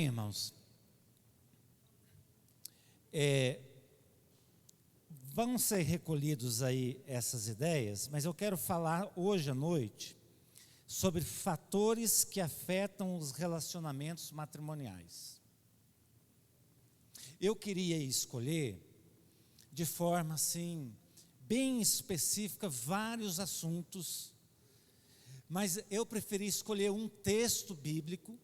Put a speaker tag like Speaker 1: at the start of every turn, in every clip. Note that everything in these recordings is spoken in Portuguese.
Speaker 1: Irmãos, vão ser recolhidos aí essas ideias, mas eu quero falar hoje à noite sobre fatores que afetam os relacionamentos matrimoniais. Eu queria escolher de forma assim, bem específica, vários assuntos, mas eu preferi escolher um texto bíblico,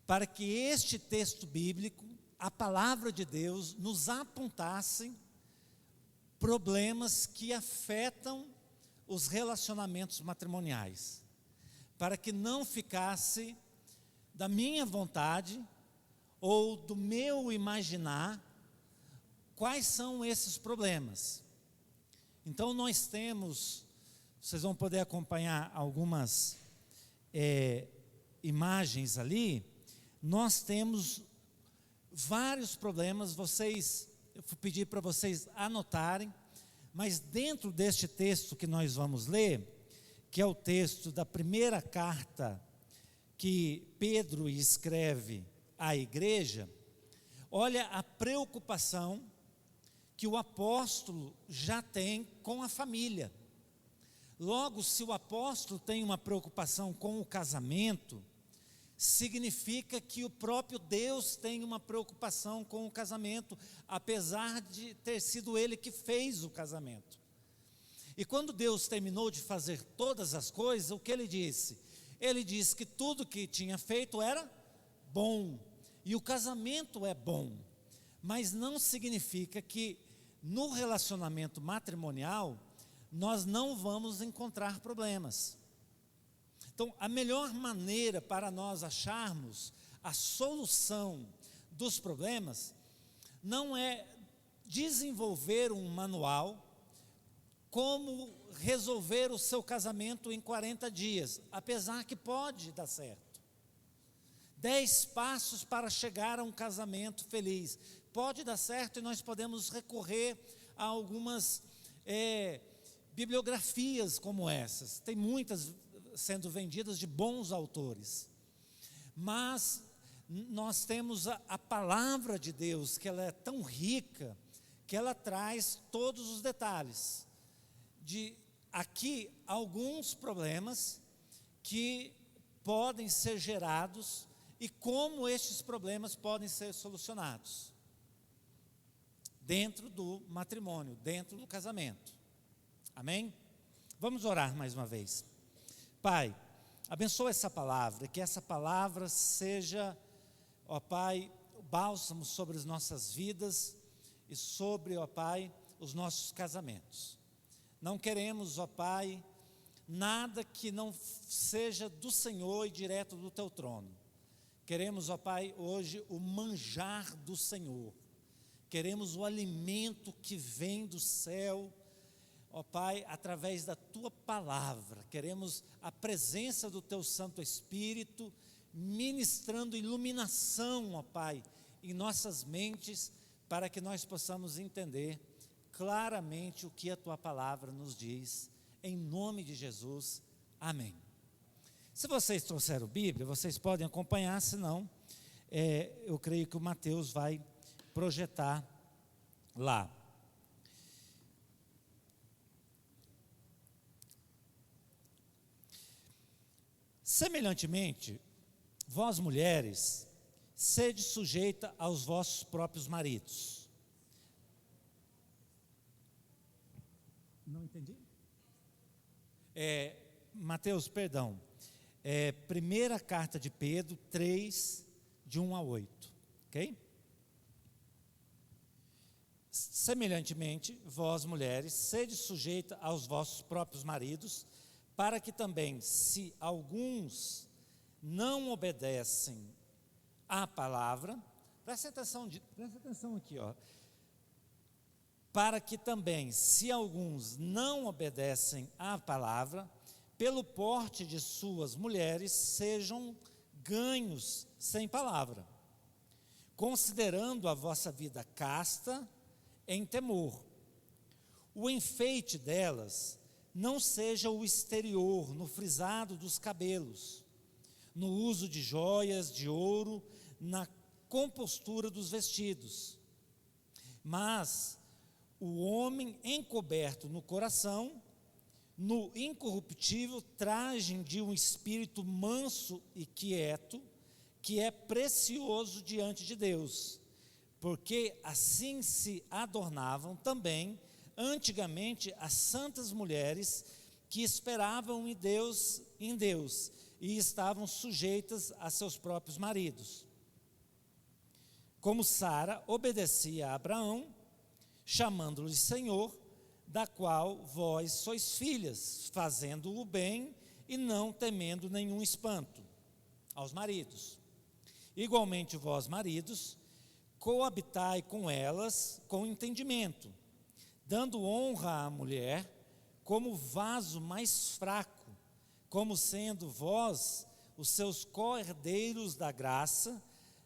Speaker 1: para que este texto bíblico, a palavra de Deus, nos apontasse problemas que afetam os relacionamentos matrimoniais, para que não ficasse da minha vontade ou do meu imaginar quais são esses problemas. Então nós temos, vocês vão poder acompanhar algumas imagens ali. Nós temos vários problemas, eu vou pedir para vocês anotarem, mas dentro deste texto que nós vamos ler, que é o texto da primeira carta que Pedro escreve à igreja, olha a preocupação que o apóstolo já tem com a família. Logo, se o apóstolo tem uma preocupação com o casamento, significa que o próprio Deus tem uma preocupação com o casamento, apesar de ter sido Ele que fez o casamento. E quando Deus terminou de fazer todas as coisas, o que Ele disse? Ele disse que tudo que tinha feito era bom, e o casamento é bom, mas não significa que no relacionamento matrimonial nós não vamos encontrar problemas. Então, a melhor maneira para nós acharmos a solução dos problemas não é desenvolver um manual como resolver o seu casamento em 40 dias, apesar que pode dar certo. 10 passos para chegar a um casamento feliz. Pode dar certo e nós podemos recorrer a algumas bibliografias como essas. Tem muitas sendo vendidas de bons autores, mas nós temos a palavra de Deus, que ela é tão rica, que ela traz todos os detalhes, de aqui alguns problemas que podem ser gerados, e como estes problemas podem ser solucionados, dentro do matrimônio, dentro do casamento, amém? Vamos orar mais uma vez. Pai, abençoa essa palavra, que essa palavra seja, ó Pai, o bálsamo sobre as nossas vidas e sobre, ó Pai, os nossos casamentos. Não queremos, ó Pai, nada que não seja do Senhor e direto do Teu trono. Queremos, ó Pai, hoje o manjar do Senhor. Queremos o alimento que vem do céu, ó Pai, através da Tua palavra. Queremos a presença do Teu Santo Espírito, ministrando iluminação, ó Pai, em nossas mentes, para que nós possamos entender claramente o que a Tua palavra nos diz, em nome de Jesus, amém. Se vocês trouxeram Bíblia, vocês podem acompanhar, senão, eu creio que o Mateus vai projetar lá. Semelhantemente, vós mulheres, sede sujeita aos vossos próprios maridos. Não entendi? Mateus, perdão. Primeira carta de Pedro 3, de 1 a 8. Ok? Semelhantemente, vós mulheres, sede sujeita aos vossos próprios maridos, para que também, se alguns não obedecem à palavra, presta atenção aqui, ó. Para que também, se alguns não obedecem à palavra, pelo porte de suas mulheres, sejam ganhos sem palavra, considerando a vossa vida casta em temor. O enfeite delas não seja o exterior, no frisado dos cabelos, no uso de joias, de ouro, na compostura dos vestidos. Mas o homem encoberto no coração, no incorruptível trajem de um espírito manso e quieto, que é precioso diante de Deus, porque assim se adornavam também antigamente as santas mulheres que esperavam em Deus e estavam sujeitas a seus próprios maridos. Como Sara obedecia a Abraão, chamando-lhe Senhor, da qual vós sois filhas, fazendo o bem e não temendo nenhum espanto aos maridos. Igualmente vós, maridos, coabitai com elas com entendimento, dando honra à mulher como vaso mais fraco, como sendo vós os seus co-herdeiros da graça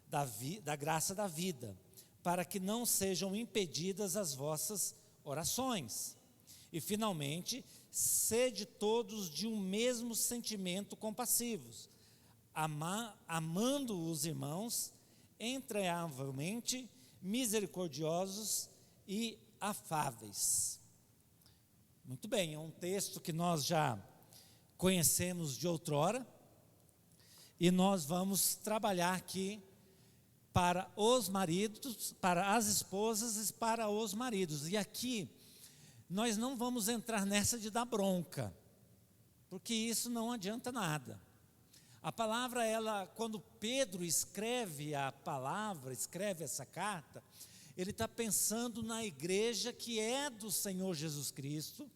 Speaker 1: da vida, para que não sejam impedidas as vossas orações. E finalmente, sede todos de um mesmo sentimento compassivos, amando os irmãos, entrañavelmente misericordiosos e afáveis. Muito bem, é um texto que nós já conhecemos de outrora, e nós vamos trabalhar aqui para os maridos, para as esposas e para os maridos. E aqui nós não vamos entrar nessa de dar bronca, porque isso não adianta nada. A palavra, quando Pedro escreve a palavra, escreve essa carta, ele está pensando na igreja que é do Senhor Jesus Cristo,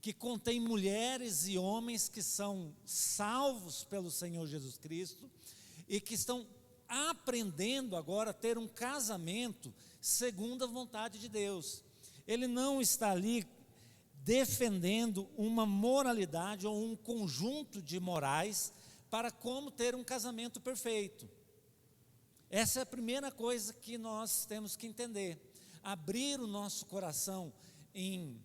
Speaker 1: que contém mulheres e homens que são salvos pelo Senhor Jesus Cristo e que estão aprendendo agora a ter um casamento segundo a vontade de Deus. Ele não está ali defendendo uma moralidade ou um conjunto de morais para como ter um casamento perfeito. Essa é a primeira coisa que nós temos que entender. Abrir o nosso coração em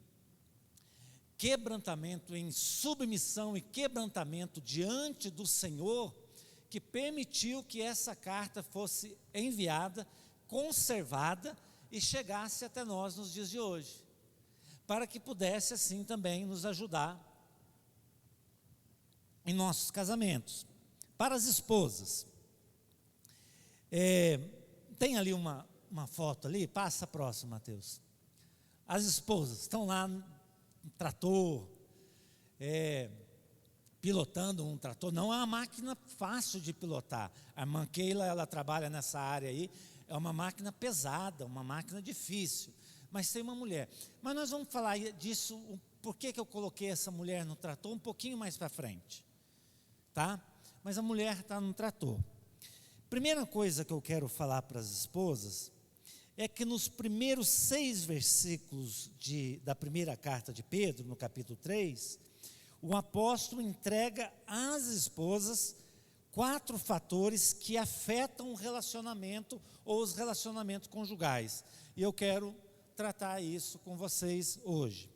Speaker 1: quebrantamento, em submissão e quebrantamento diante do Senhor, que permitiu que essa carta fosse enviada, conservada e chegasse até nós nos dias de hoje, para que pudesse assim também nos ajudar em nossos casamentos. Para as esposas, tem ali uma foto ali, passa a próxima, Mateus. As esposas estão lá no trator, pilotando um trator. Não é uma máquina fácil de pilotar. A irmã Keila, ela trabalha nessa área aí, é uma máquina pesada, uma máquina difícil, mas tem uma mulher. Mas nós vamos falar disso, por que eu coloquei essa mulher no trator um pouquinho mais para frente, tá? Mas a mulher está no trator. Primeira coisa que eu quero falar para as esposas é que nos primeiros 6 versículos da primeira carta de Pedro, no capítulo 3, o apóstolo entrega às esposas 4 fatores que afetam o relacionamento ou os relacionamentos conjugais. E eu quero tratar isso com vocês hoje.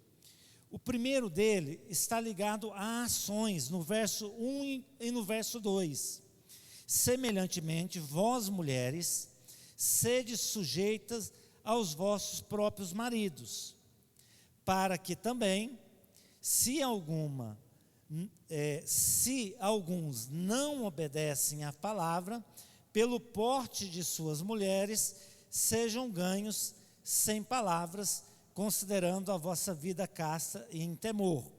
Speaker 1: O primeiro dele está ligado a ações, no verso 1 e no verso 2. Semelhantemente, vós mulheres, sede sujeitas aos vossos próprios maridos, para que também, se alguns não obedecem à palavra, pelo porte de suas mulheres, sejam ganhos sem palavras, considerando a vossa vida casta e em temor.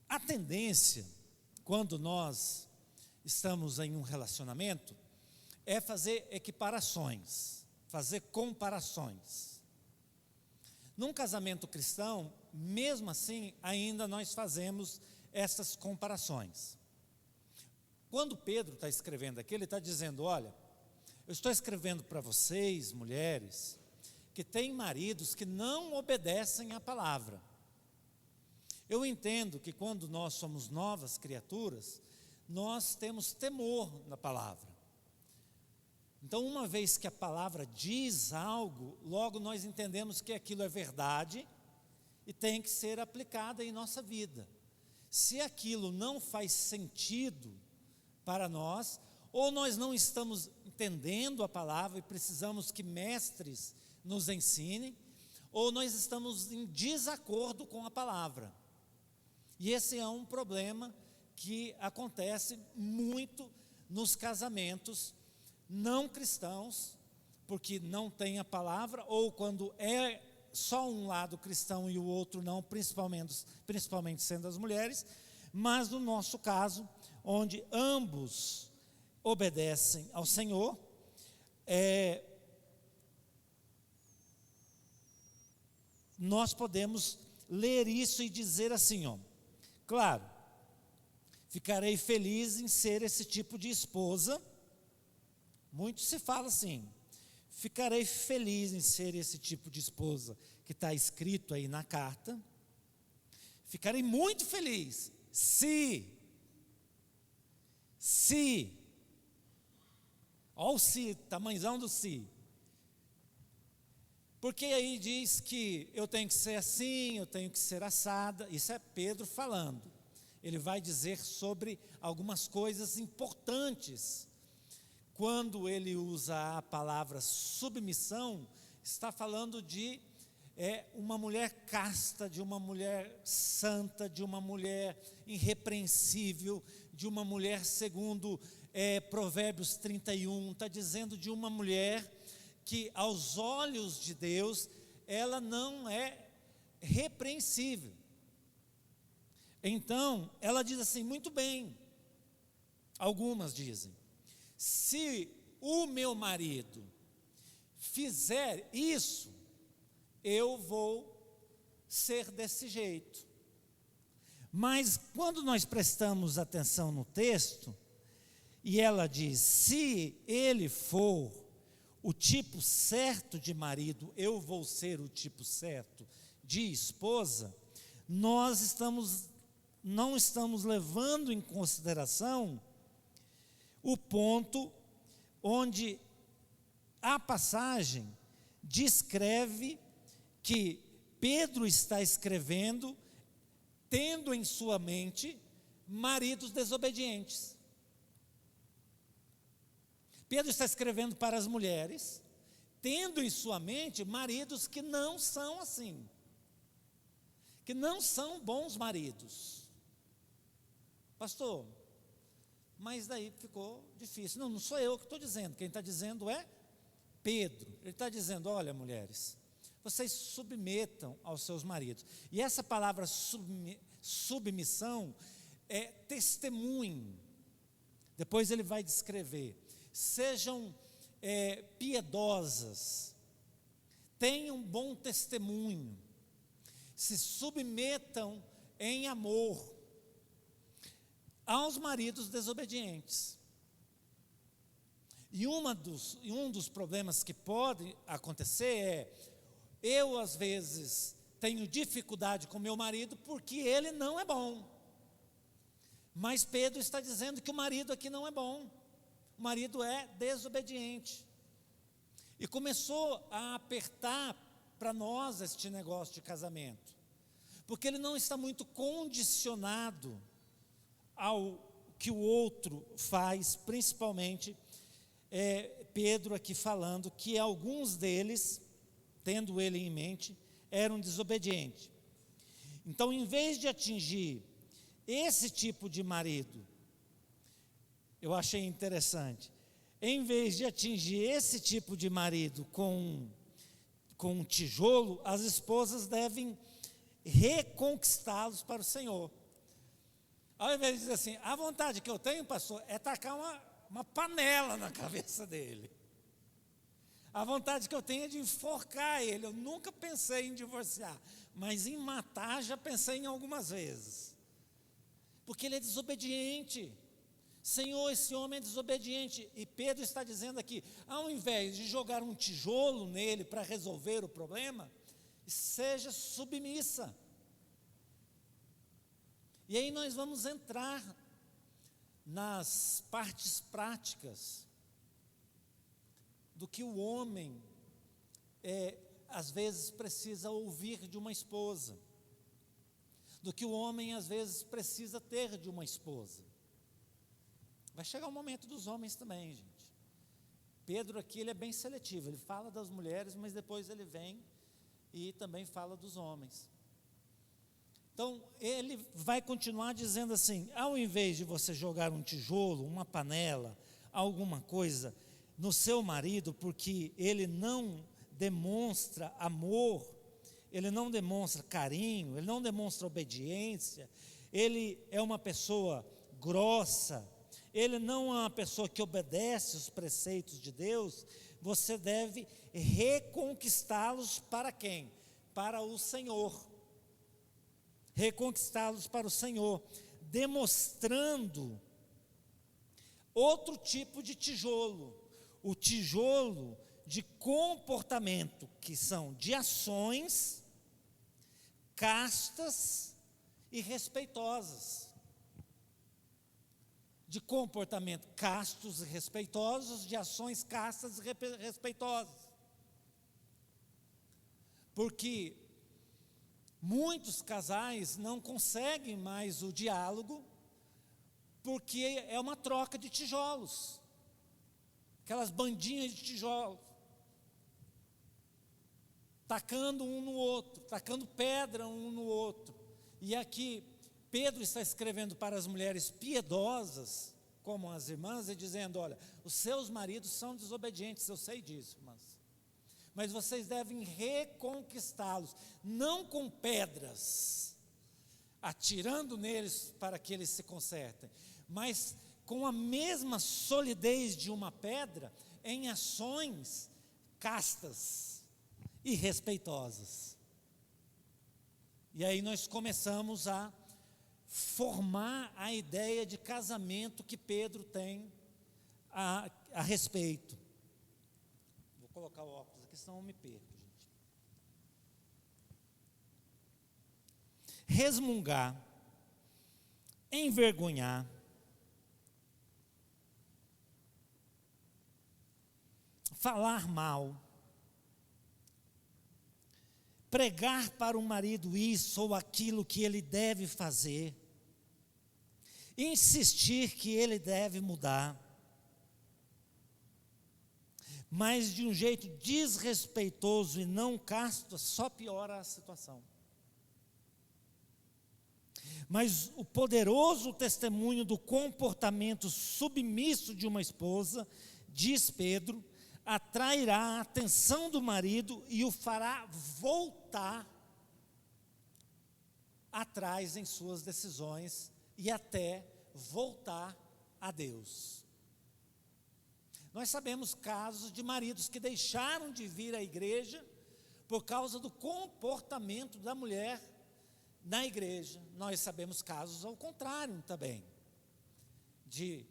Speaker 1: A tendência, quando nós estamos em um relacionamento, é fazer equiparações, fazer comparações. Num casamento cristão, mesmo assim, ainda nós fazemos essas comparações. Quando Pedro está escrevendo aqui, ele está dizendo, olha, eu estou escrevendo para vocês, mulheres, que têm maridos que não obedecem à palavra. Eu entendo que quando nós somos novas criaturas, nós temos temor na palavra. Então, uma vez que a palavra diz algo, logo nós entendemos que aquilo é verdade e tem que ser aplicado em nossa vida. Se aquilo não faz sentido para nós, ou nós não estamos entendendo a palavra e precisamos que mestres nos ensinem, ou nós estamos em desacordo com a palavra. E esse é um problema que acontece muito nos casamentos não cristãos, porque não tem a palavra, ou quando é só um lado cristão e o outro não, principalmente sendo as mulheres, mas no nosso caso, onde ambos obedecem ao Senhor, nós podemos ler isso e dizer assim, ó, claro, ficarei feliz em ser esse tipo de esposa. Muito se fala assim, ficarei feliz em ser esse tipo de esposa, que está escrito aí na carta. Ficarei muito feliz se, olha o se, tamanhozão do se. Porque aí diz que eu tenho que ser assim, eu tenho que ser assada. Isso é Pedro falando. Ele vai dizer sobre algumas coisas importantes. Quando ele usa a palavra submissão, está falando de uma mulher casta, de uma mulher santa, de uma mulher irrepreensível, de uma mulher segundo Provérbios 31, está dizendo de uma mulher que aos olhos de Deus, ela não é repreensível. Então, ela diz assim, muito bem, algumas dizem, se o meu marido fizer isso, eu vou ser desse jeito. Mas quando nós prestamos atenção no texto, e ela diz, se ele for o tipo certo de marido, eu vou ser o tipo certo de esposa, nós não estamos levando em consideração o ponto onde a passagem descreve que Pedro está escrevendo, tendo em sua mente maridos desobedientes. Pedro está escrevendo para as mulheres, tendo em sua mente maridos que não são assim, que não são bons maridos. Pastor, mas daí ficou difícil. Não sou eu que estou dizendo, quem está dizendo é Pedro. Ele está dizendo, olha mulheres, vocês submetam aos seus maridos. E essa palavra submissão é testemunho. Depois ele vai descrever. Sejam piedosas, tenham bom testemunho, se submetam em amor aos maridos desobedientes. E um dos problemas que pode acontecer é, eu às vezes tenho dificuldade com meu marido porque ele não é bom. Mas Pedro está dizendo que o marido aqui não é bom. O marido é desobediente. E começou a apertar para nós este negócio de casamento. Porque ele não está muito condicionado ao que o outro faz, principalmente Pedro aqui falando que alguns deles, tendo ele em mente, eram desobedientes. Então, em vez de atingir esse tipo de marido, eu achei interessante, em vez de atingir esse tipo de marido com um tijolo, as esposas devem reconquistá-los para o Senhor. Ao invés de dizer assim, a vontade que eu tenho, pastor, é tacar uma panela na cabeça dele. A vontade que eu tenho é de enforcar ele. Eu nunca pensei em divorciar, mas em matar já pensei em algumas vezes. Porque ele é desobediente. Senhor, esse homem é desobediente. E Pedro está dizendo aqui, ao invés de jogar um tijolo nele para resolver o problema, seja submissa. E aí nós vamos entrar nas partes práticas do que o homem às vezes precisa ouvir de uma esposa, do que o homem às vezes precisa ter de uma esposa. Vai chegar o momento dos homens também, gente. Pedro aqui ele é bem seletivo, ele fala das mulheres, mas depois ele vem e também fala dos homens. Então, ele vai continuar dizendo assim, ao invés de você jogar um tijolo, uma panela, alguma coisa no seu marido, porque ele não demonstra amor, ele não demonstra carinho, ele não demonstra obediência, ele é uma pessoa grossa, ele não é uma pessoa que obedece os preceitos de Deus, você deve reconquistá-los para quem? Para o Senhor. Reconquistá-los para o Senhor, demonstrando outro tipo de tijolo, o tijolo de comportamento, que são de ações castas e respeitosas. De comportamento castos e respeitosos, de ações castas e respeitosas. Porque muitos casais não conseguem mais o diálogo, porque é uma troca de tijolos, aquelas bandinhas de tijolos, tacando um no outro, tacando pedra um no outro. E aqui Pedro está escrevendo para as mulheres piedosas, como as irmãs, e dizendo, olha, os seus maridos são desobedientes, eu sei disso, irmãs. Mas vocês devem reconquistá-los, não com pedras, atirando neles para que eles se consertem, mas com a mesma solidez de uma pedra, em ações castas e respeitosas. E aí nós começamos a formar a ideia de casamento que Pedro tem a respeito. Vou colocar o óculos aqui, senão eu me perco, gente. Resmungar, envergonhar, falar mal, pregar para o marido isso ou aquilo que ele deve fazer, insistir que ele deve mudar, mas de um jeito desrespeitoso e não casto, só piora a situação. Mas o poderoso testemunho do comportamento submisso de uma esposa, diz Pedro, atrairá a atenção do marido e o fará voltar atrás em suas decisões e até voltar a Deus. Nós sabemos casos de maridos que deixaram de vir à igreja por causa do comportamento da mulher na igreja. Nós sabemos casos ao contrário também, de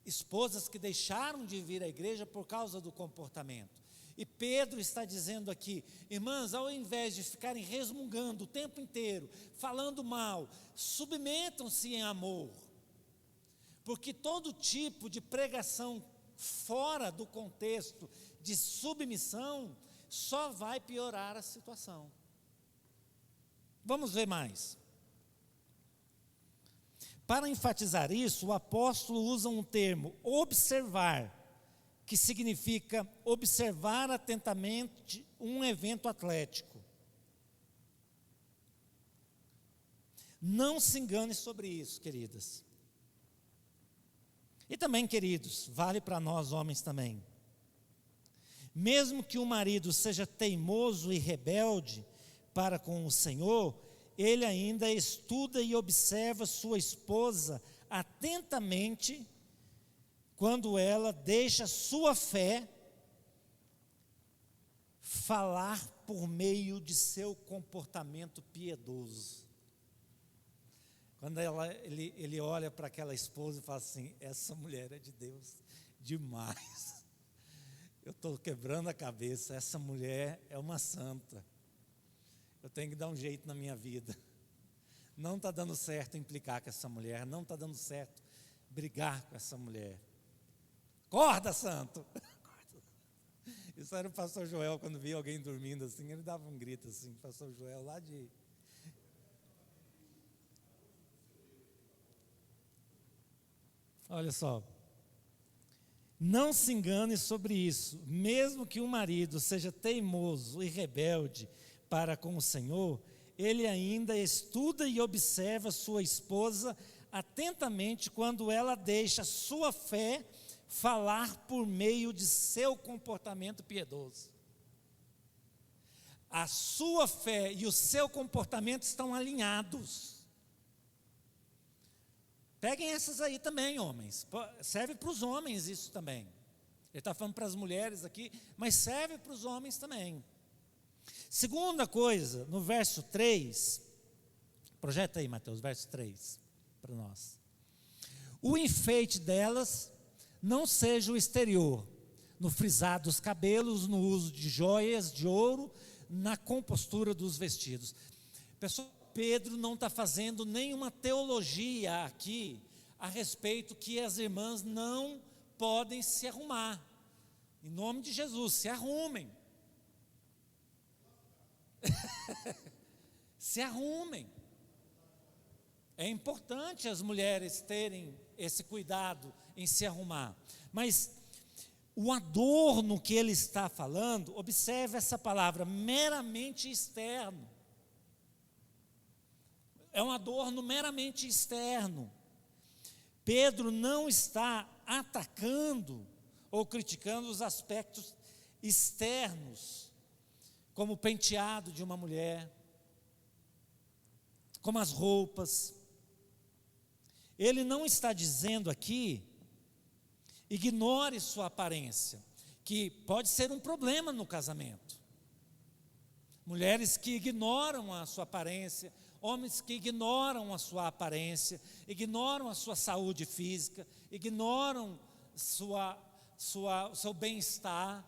Speaker 1: esposas que deixaram de vir à igreja por causa do comportamento. E Pedro está dizendo aqui, irmãs, ao invés de ficarem resmungando o tempo inteiro, falando mal, submetam-se em amor. Porque todo tipo de pregação fora do contexto de submissão só vai piorar a situação. Vamos ver mais. Para enfatizar isso, o apóstolo usa um termo, observar, que significa observar atentamente um evento atlético. Não se engane sobre isso, queridas. E também, queridos, vale para nós homens também. Mesmo que o marido seja teimoso e rebelde para com o Senhor, ele ainda estuda e observa sua esposa atentamente quando ela deixa sua fé falar por meio de seu comportamento piedoso. Quando ele olha para aquela esposa e fala assim, essa mulher é de Deus demais. Eu estou quebrando a cabeça, essa mulher é uma santa. Eu tenho que dar um jeito na minha vida. Não está dando certo implicar com essa mulher, não está dando certo brigar com essa mulher. Acorda, santo! Isso era o pastor Joel, quando via alguém dormindo assim, ele dava um grito assim, pastor Joel lá de... Olha só, Não se engane sobre isso, mesmo que o marido seja teimoso e rebelde para com o Senhor, ele ainda estuda e observa sua esposa atentamente quando ela deixa sua fé falar por meio de seu comportamento piedoso. A sua fé e o seu comportamento estão alinhados. Peguem essas aí também, homens. Serve para os homens isso também. Ele está falando para as mulheres aqui, mas serve para os homens também. Segunda coisa, no verso 3, projeta aí, Mateus, verso 3, para nós. O enfeite delas não seja o exterior, no frisar dos cabelos, no uso de joias de ouro, na compostura dos vestidos. Pessoal, Pedro não está fazendo nenhuma teologia aqui a respeito que as irmãs não podem se arrumar. Em nome de Jesus, se arrumem. Se arrumem. É importante as mulheres terem esse cuidado em se arrumar. Mas o adorno que ele está falando, observe essa palavra, meramente externo. É um adorno meramente externo. Pedro não está atacando ou criticando os aspectos externos, como o penteado de uma mulher, como as roupas. Ele não está dizendo aqui, ignore sua aparência, que pode ser um problema no casamento. Mulheres que ignoram a sua aparência, homens que ignoram a sua aparência, ignoram a sua saúde física, ignoram seu bem-estar,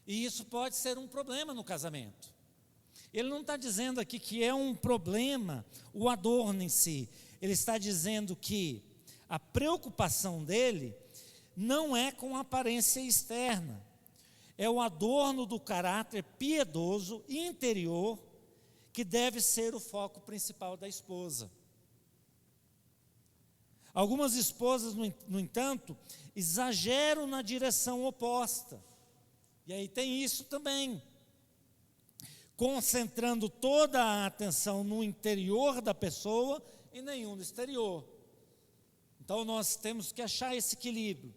Speaker 1: e isso pode ser um problema no casamento. Ele não está dizendo aqui que é um problema o adorno em si, ele está dizendo que a preocupação dele não é com a aparência externa, é o adorno do caráter piedoso e interior que deve ser o foco principal da esposa. Algumas esposas, no entanto, exageram na direção oposta. E aí tem isso também. Concentrando toda a atenção no interior da pessoa e nenhum no exterior. Então nós temos que achar esse equilíbrio.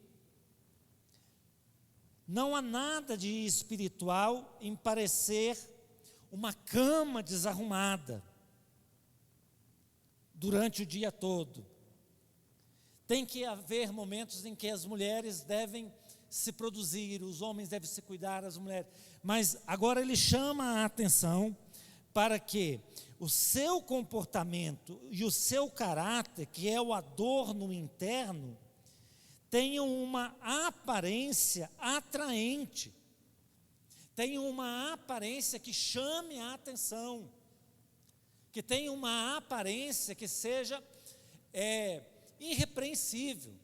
Speaker 1: Não há nada de espiritual em parecer uma cama desarrumada durante o dia todo. Tem que haver momentos em que as mulheres devem se produzir, os homens devem se cuidar, as mulheres. Mas agora ele chama a atenção para que o seu comportamento e o seu caráter, que é o adorno interno, tenham uma aparência atraente, tenham uma aparência que chame a atenção, que tenha uma aparência que seja irrepreensível,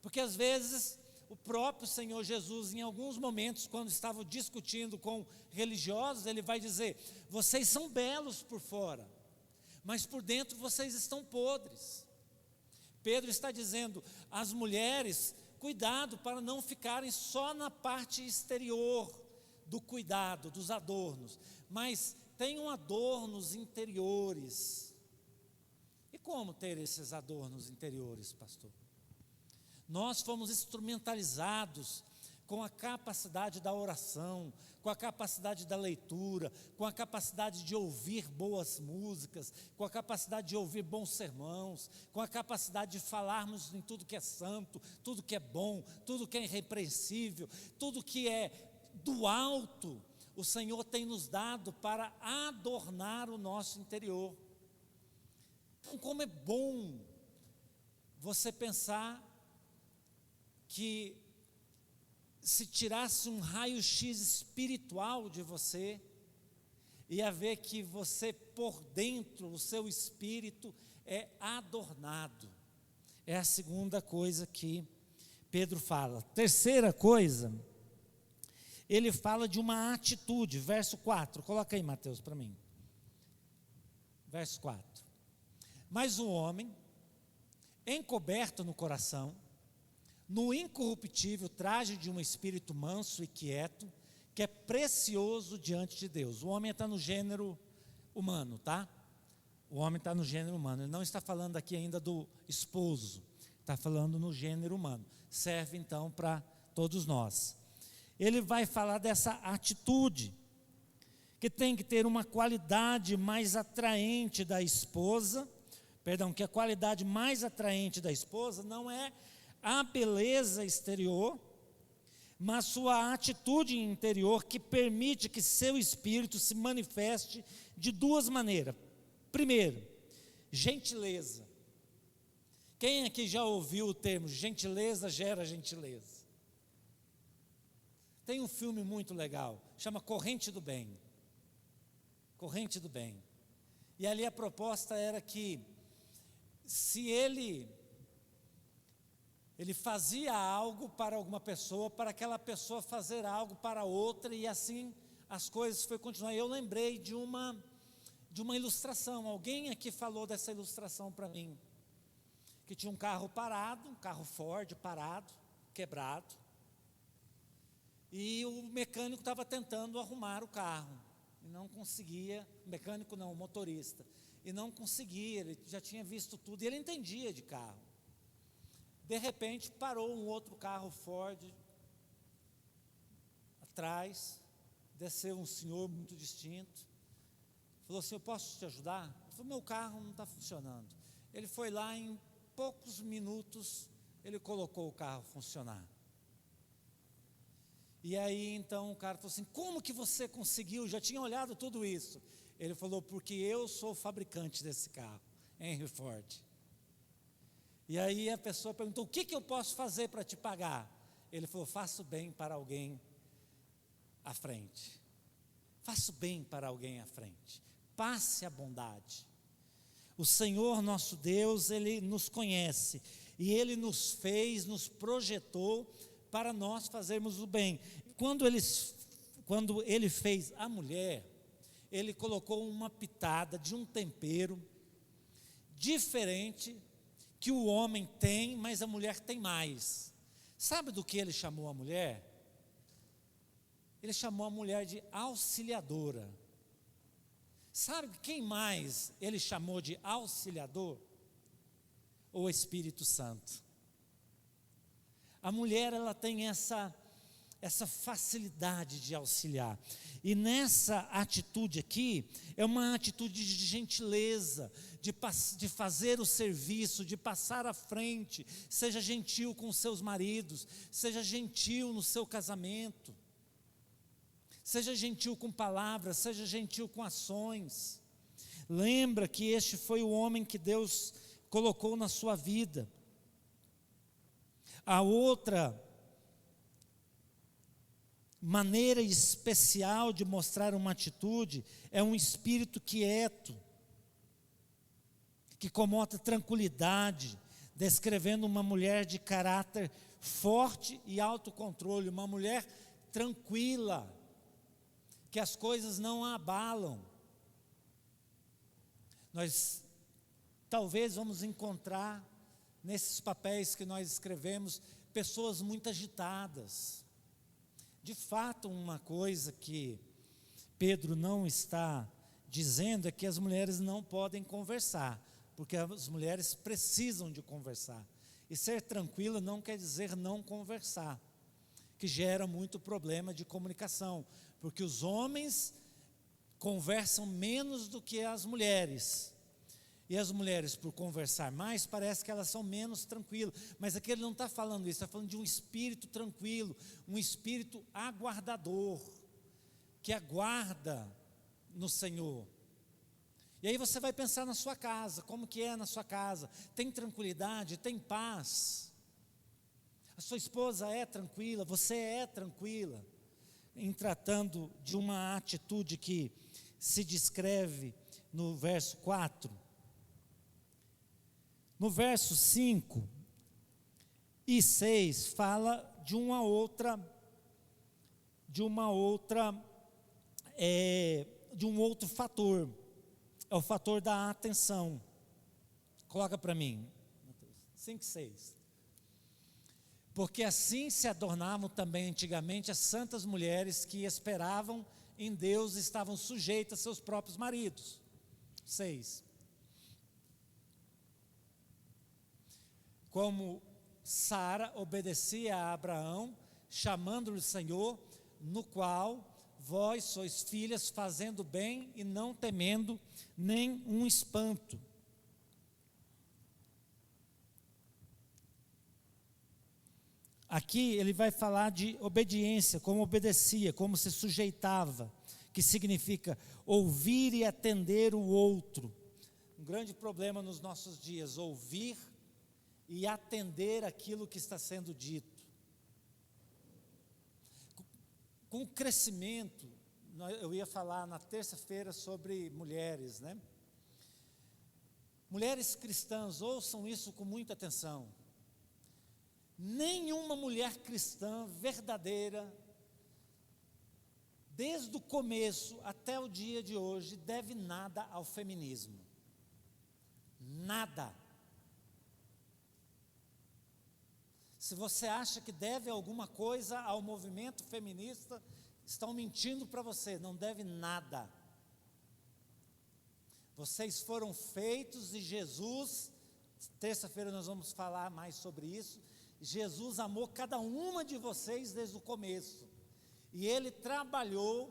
Speaker 1: porque às vezes o próprio Senhor Jesus, em alguns momentos, quando estava discutindo com religiosos, ele vai dizer: vocês são belos por fora, mas por dentro vocês estão podres. Pedro está dizendo às mulheres: cuidado para não ficarem só na parte exterior do cuidado, dos adornos, mas tenham adornos interiores. E como ter esses adornos interiores, pastor? Nós fomos instrumentalizados com a capacidade da oração, com a capacidade da leitura, com a capacidade de ouvir boas músicas, com a capacidade de ouvir bons sermãos, com a capacidade de falarmos em tudo que é santo, tudo que é bom, tudo que é irrepreensível, tudo que é do alto. O Senhor tem nos dado para adornar o nosso interior. Então, como é bom você pensar que se tirasse um raio-x espiritual de você, ia ver que você por dentro, o seu espírito é adornado. É a segunda coisa que Pedro fala. Terceira coisa, ele fala de uma atitude, verso 4, coloca aí, Mateus, para mim. Verso 4. Mas o homem, encoberto no coração, no incorruptível traje de um espírito manso e quieto, que é precioso diante de Deus. O homem está no gênero humano, tá? O homem está no gênero humano. Ele não está falando aqui ainda do esposo, está falando no gênero humano. Serve então para todos nós. Ele vai falar dessa atitude, que tem que ter uma qualidade mais atraente da esposa, que a qualidade mais atraente da esposa não é a beleza exterior, mas sua atitude interior, que permite que seu espírito se manifeste de duas maneiras. Primeiro, gentileza. Quem aqui já ouviu o termo gentileza gera gentileza? Tem um filme muito legal, chama Corrente do Bem. Corrente do Bem. E ali a proposta era que, se ele fazia algo para alguma pessoa, para aquela pessoa fazer algo para outra, e assim as coisas foi continuar. Eu lembrei de uma ilustração. Alguém aqui falou dessa ilustração para mim, que tinha um carro parado, um carro Ford parado, quebrado, e o mecânico estava tentando arrumar o carro, e não conseguia. Mecânico não, o motorista, e não conseguia. Ele já tinha visto tudo, e ele entendia de carro. De repente parou um outro carro Ford atrás, desceu um senhor muito distinto, falou assim: eu posso te ajudar? Ele falou: meu carro não está funcionando. Ele foi lá, em poucos minutos ele colocou o carro a funcionar. E aí então o cara falou assim: como que você conseguiu? Já tinha olhado tudo isso. Ele falou: porque eu sou o fabricante desse carro, Henry Ford. E aí a pessoa perguntou: o que eu posso fazer para te pagar? Ele falou: faço bem para alguém à frente. Faço bem para alguém à frente. Passe a bondade. O Senhor nosso Deus, Ele nos conhece, e Ele nos fez, nos projetou para nós fazermos o bem. Quando Ele fez a mulher, Ele colocou uma pitada de um tempero diferente, que o homem tem, mas a mulher tem mais. Sabe do que Ele chamou a mulher? Ele chamou a mulher de auxiliadora. Sabe quem mais Ele chamou de auxiliador? O Espírito Santo. A mulher, ela tem essa facilidade de auxiliar. E nessa atitude aqui, é uma atitude de gentileza, de fazer o serviço, de passar à frente. Seja gentil com seus maridos, seja gentil no seu casamento, seja gentil com palavras, seja gentil com ações. Lembra que este foi o homem que Deus colocou na sua vida. A outra maneira especial de mostrar uma atitude é um espírito quieto, que comota tranquilidade, descrevendo uma mulher de caráter forte e autocontrole, uma mulher tranquila, que as coisas não a abalam. Nós talvez vamos encontrar nesses papéis que nós escrevemos pessoas muito agitadas. De fato, uma coisa que Pedro não está dizendo é que as mulheres não podem conversar, porque as mulheres precisam de conversar. E ser tranquila não quer dizer não conversar, que gera muito problema de comunicação, porque os homens conversam menos do que as mulheres. E as mulheres, por conversar mais, parece que elas são menos tranquilas. Mas aqui ele não está falando isso, está falando de um espírito tranquilo, um espírito aguardador, que aguarda no Senhor. E aí você vai pensar na sua casa, como que é na sua casa? Tem tranquilidade, tem paz? A sua esposa é tranquila, você é tranquila? Em tratando de uma atitude que se descreve no verso 4. No verso 5 e 6 fala de um outro fator, é o fator da atenção. Coloca para mim, 5 e 6. Porque assim se adornavam também antigamente as santas mulheres que esperavam em Deus e estavam sujeitas a seus próprios maridos. 6. Como Sara obedecia a Abraão, chamando-lhe Senhor, no qual vós sois filhas, fazendo bem e não temendo nem um espanto. Aqui ele vai falar de obediência, como obedecia, como se sujeitava, que significa ouvir e atender o outro. Um grande problema nos nossos dias, ouvir e atender aquilo que está sendo dito. Com o crescimento, eu ia falar na terça-feira sobre mulheres, né? Mulheres cristãs, ouçam isso com muita atenção. Nenhuma mulher cristã verdadeira, desde o começo até o dia de hoje, deve nada ao feminismo. Nada. Se você acha que deve alguma coisa ao movimento feminista, estão mentindo para você, não deve nada. Vocês foram feitos e Jesus, terça-feira nós vamos falar mais sobre isso, Jesus amou cada uma de vocês desde o começo. E Ele trabalhou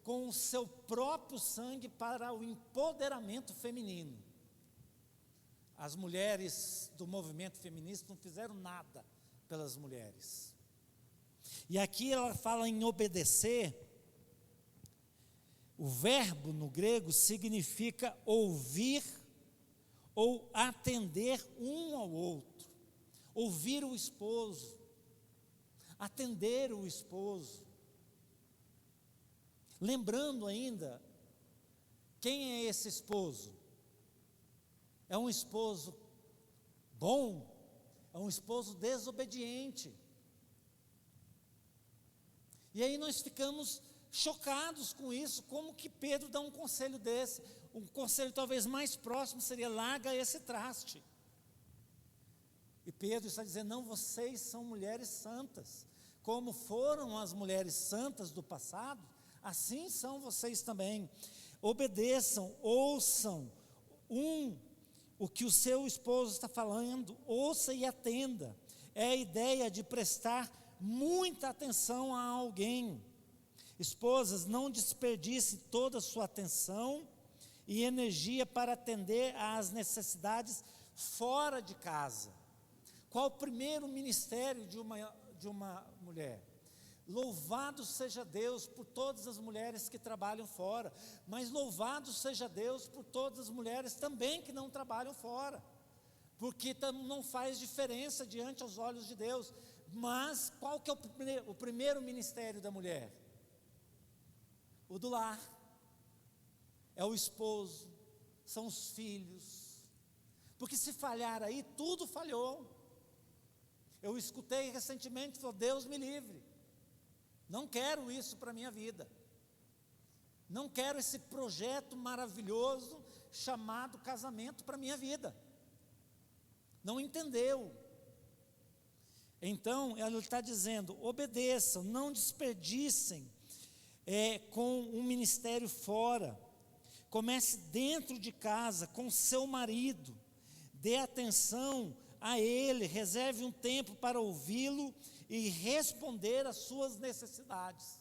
Speaker 1: com o seu próprio sangue para o empoderamento feminino. As mulheres do movimento feminista não fizeram nada pelas mulheres. E aqui ela fala em obedecer. O verbo no grego significa ouvir ou atender um ao outro. Ouvir o esposo, atender o esposo. Lembrando ainda, quem é esse esposo? É um esposo bom? É um esposo desobediente. E aí nós ficamos chocados com isso, como que Pedro dá um conselho desse? Um conselho talvez mais próximo seria: larga esse traste. E Pedro está dizendo: não, vocês são mulheres santas, como foram as mulheres santas do passado, assim são vocês também. Obedeçam, ouçam o que o seu esposo está falando, ouça e atenda. É a ideia de prestar muita atenção a alguém. Esposas, não desperdice toda a sua atenção e energia para atender às necessidades fora de casa. Qual o primeiro ministério de uma mulher? Louvado seja Deus por todas as mulheres que trabalham fora, mas louvado seja Deus por todas as mulheres também que não trabalham fora, porque não faz diferença diante aos olhos de Deus. Mas qual que é o primeiro ministério da mulher? O do lar, é o esposo, são os filhos, porque se falhar aí, tudo falhou. Eu escutei recentemente, falou: Deus me livre, não quero isso para a minha vida, não quero esse projeto maravilhoso chamado casamento para a minha vida. Não entendeu. Então, ela está dizendo: obedeçam, não desperdicem com um ministério fora. Comece dentro de casa, com seu marido, dê atenção a ele, reserve um tempo para ouvi-lo e responder às suas necessidades.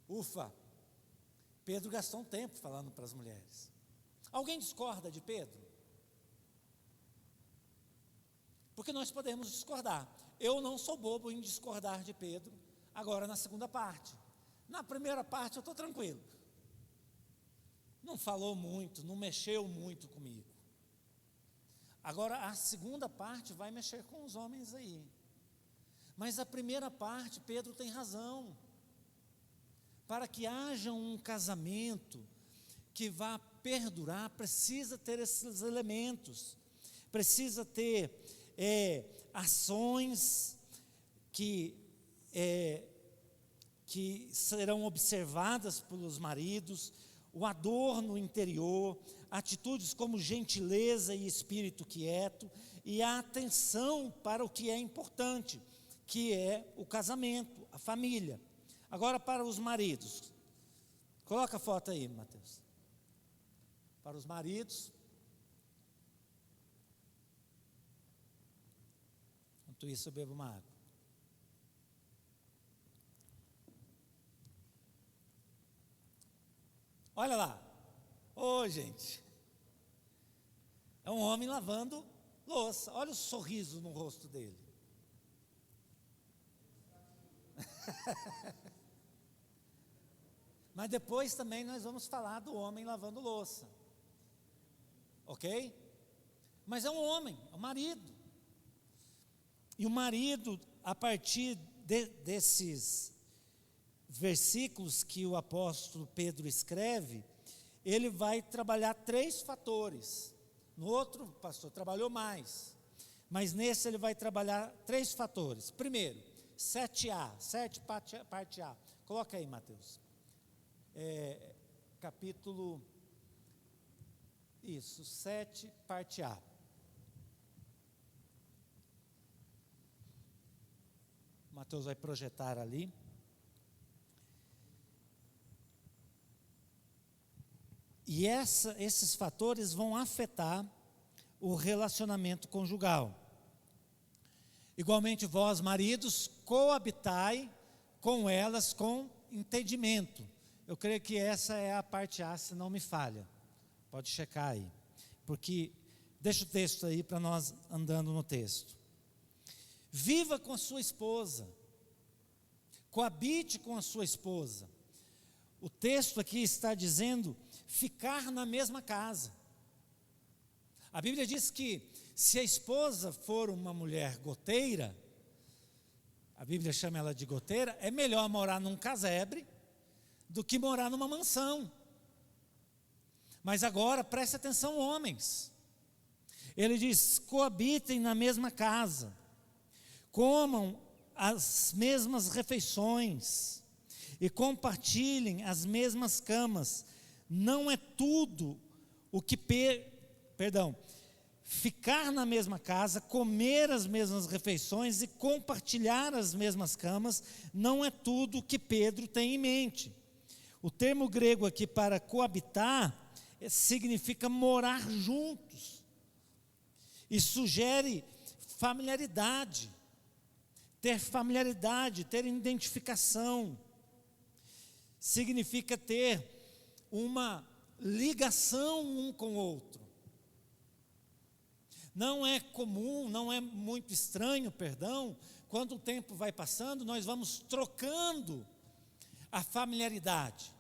Speaker 1: Ufa, Pedro gastou um tempo falando para as mulheres. Alguém discorda de Pedro? Porque nós podemos discordar. Eu não sou bobo em discordar de Pedro, agora na segunda parte. Na primeira parte eu estou tranquilo. Não falou muito, não mexeu muito comigo. Agora a segunda parte vai mexer com os homens aí. Mas a primeira parte, Pedro tem razão. Para que haja um casamento que vá perdurar, precisa ter esses elementos. Precisa ter ações que serão observadas pelos maridos, o adorno interior, atitudes como gentileza e espírito quieto, e a atenção para o que é importante, que é o casamento, a família. Agora para os maridos. Coloca a foto aí, Mateus. Para os maridos. Enquanto isso eu bebo uma água. Olha lá. Ô, gente. É um homem lavando louça. Olha o sorriso no rosto dele. Mas depois também nós vamos falar do homem lavando louça. Ok? Mas é um homem, é um marido. E o marido, a partir desses versículos que o apóstolo Pedro escreve, ele vai trabalhar 3 fatores. No outro, pastor, trabalhou mais. Mas nesse ele vai trabalhar 3 fatores. Primeiro, 7A, 7 parte A. Coloca aí, Mateus. Capítulo, 7, parte A. Mateus vai projetar ali. E esses fatores vão afetar o relacionamento conjugal. Igualmente vós, maridos, coabitai com elas com entendimento. Eu creio que essa é a parte A, se não me falha. Pode checar aí. Porque, deixa o texto aí para nós andando no texto. Viva com a sua esposa. Coabite com a sua esposa. O texto aqui está dizendo ficar na mesma casa. A Bíblia diz que se a esposa for uma mulher goteira, a Bíblia chama ela de goteira, é melhor morar num casebre do que morar numa mansão. Mas agora, preste atenção, homens. Ele diz, coabitem na mesma casa, comam as mesmas refeições e compartilhem as mesmas camas. Não é tudo o que... Ficar na mesma casa, comer as mesmas refeições e compartilhar as mesmas camas, não é tudo o que Pedro tem em mente. O termo grego aqui para coabitar significa morar juntos e sugere familiaridade, ter identificação, significa ter uma ligação um com o outro. Não é comum, não é muito estranho, quando o tempo vai passando, nós vamos trocando a familiaridade.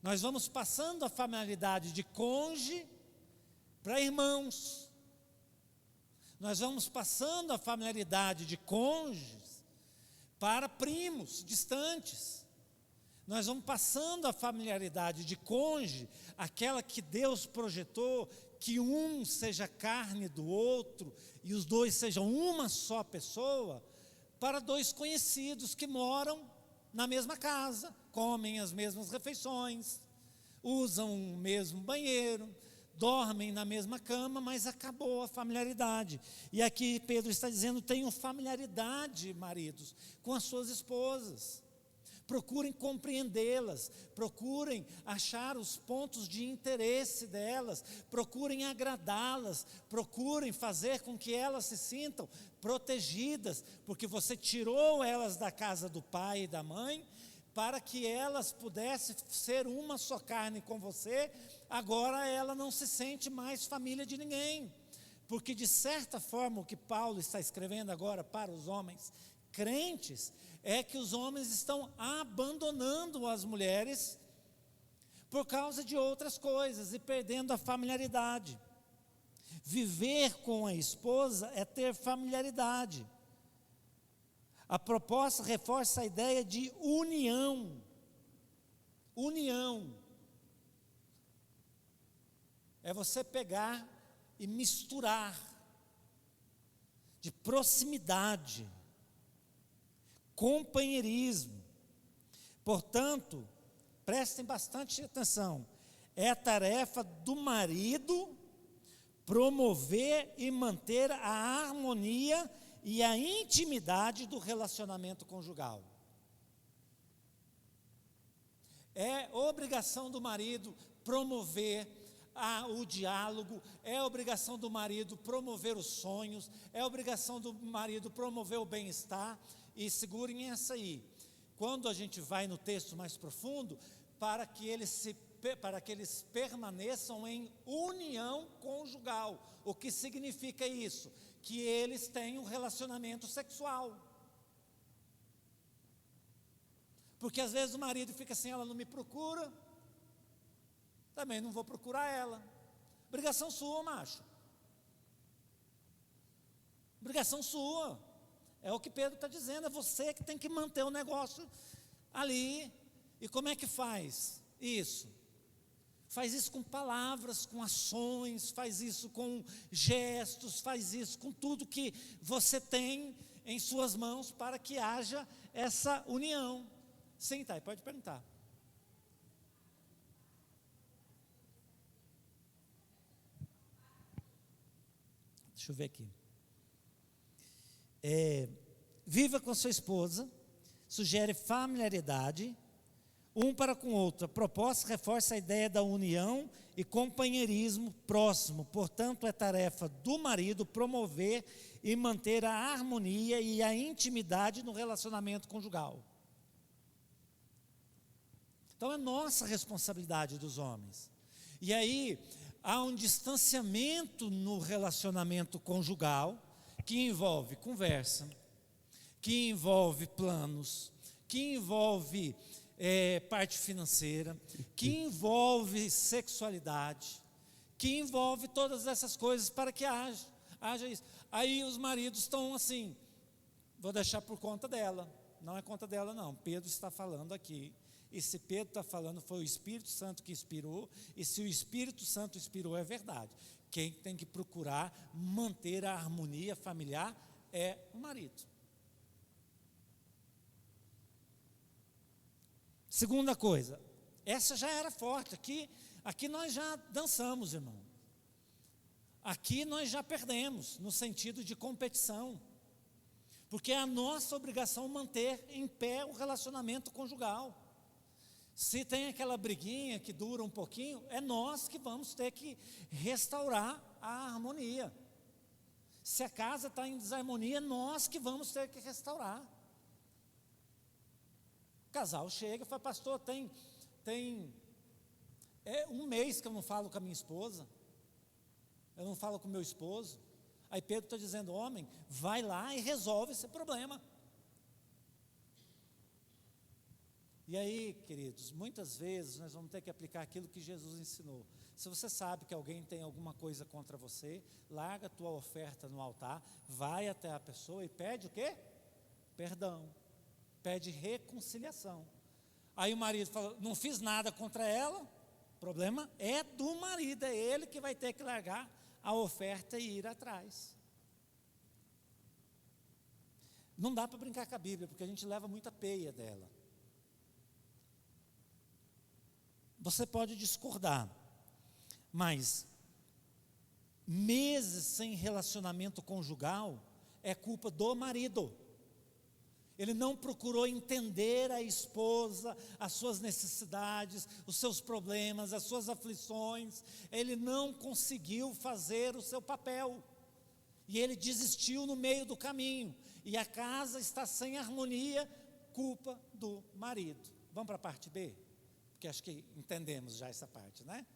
Speaker 1: Nós vamos passando a familiaridade de cônjuge para irmãos. Nós vamos passando a familiaridade de cônjuges para primos distantes. Nós vamos passando a familiaridade de cônjuge, aquela que Deus projetou, que um seja carne do outro e os dois sejam uma só pessoa, para 2 conhecidos que moram na mesma casa, comem as mesmas refeições, usam o mesmo banheiro, dormem na mesma cama, mas acabou a familiaridade. E aqui Pedro está dizendo, tenham familiaridade, maridos, com as suas esposas. Procurem compreendê-las, procurem achar os pontos de interesse delas, procurem agradá-las, procurem fazer com que elas se sintam protegidas, porque você tirou elas da casa do pai e da mãe, para que elas pudessem ser uma só carne com você. Agora ela não se sente mais família de ninguém, porque de certa forma o que Paulo está escrevendo agora para os homens crentes, é que os homens estão abandonando as mulheres por causa de outras coisas e perdendo a familiaridade. Viver com a esposa é ter familiaridade. A proposta reforça a ideia de união. União. É você pegar e misturar, de proximidade, companheirismo. Portanto, prestem bastante atenção, é a tarefa do marido promover e manter a harmonia e a intimidade do relacionamento conjugal. É obrigação do marido promover o diálogo, é obrigação do marido promover os sonhos, é obrigação do marido promover o bem-estar. E segurem essa aí, quando a gente vai no texto mais profundo, para que eles permaneçam em união conjugal. O que significa isso? Que eles têm um relacionamento sexual. Porque às vezes o marido fica assim: ela não me procura, também não vou procurar ela. Obrigação sua, macho. Obrigação sua. É o que Pedro está dizendo, é você que tem que manter o negócio ali. E como é que faz isso? Faz isso com palavras, com ações, faz isso com gestos, faz isso com tudo que você tem em suas mãos para que haja essa união. Sim, Thay, pode perguntar. Deixa eu ver aqui. Viva com sua esposa, sugere familiaridade, um para com o outro. A proposta reforça a ideia da união e companheirismo próximo. Portanto, é tarefa do marido promover e manter a harmonia e a intimidade no relacionamento conjugal. Então, é nossa responsabilidade dos homens. E aí, há um distanciamento no relacionamento conjugal, que envolve conversa, que envolve planos, que envolve parte financeira, que envolve sexualidade, que envolve todas essas coisas para que haja isso. Aí os maridos estão assim: vou deixar por conta dela. Não é conta dela não, Pedro está falando aqui. E se Pedro está falando, foi o Espírito Santo que inspirou, e se o Espírito Santo inspirou, é verdade. Quem tem que procurar manter a harmonia familiar é o marido. Segunda coisa, essa já era forte, aqui nós já dançamos, irmão. Aqui nós já perdemos, no sentido de competição. Porque é a nossa obrigação manter em pé o relacionamento conjugal. Se tem aquela briguinha que dura um pouquinho, é nós que vamos ter que restaurar a harmonia. Se a casa está em desarmonia, é nós que vamos ter que restaurar. O casal chega e fala: pastor, tem um mês que eu não falo com a minha esposa, eu não falo com o meu esposo. Aí Pedro está dizendo: homem, vai lá e resolve esse problema. E aí, queridos, muitas vezes nós vamos ter que aplicar aquilo que Jesus ensinou. Se você sabe que alguém tem alguma coisa contra você, larga a tua oferta no altar, vai até a pessoa e pede o quê? Perdão. Pede reconciliação. Aí o marido fala: não fiz nada contra ela. O problema é do marido, é ele que vai ter que largar a oferta e ir atrás. Não dá para brincar com a Bíblia, porque a gente leva muita peia dela. Você pode discordar, mas meses sem relacionamento conjugal é culpa do marido. Ele não procurou entender a esposa, as suas necessidades, os seus problemas, as suas aflições. Ele não conseguiu fazer o seu papel. E ele desistiu no meio do caminho. E a casa está sem harmonia, culpa do marido. Vamos para a parte B? Porque acho que entendemos já essa parte, né?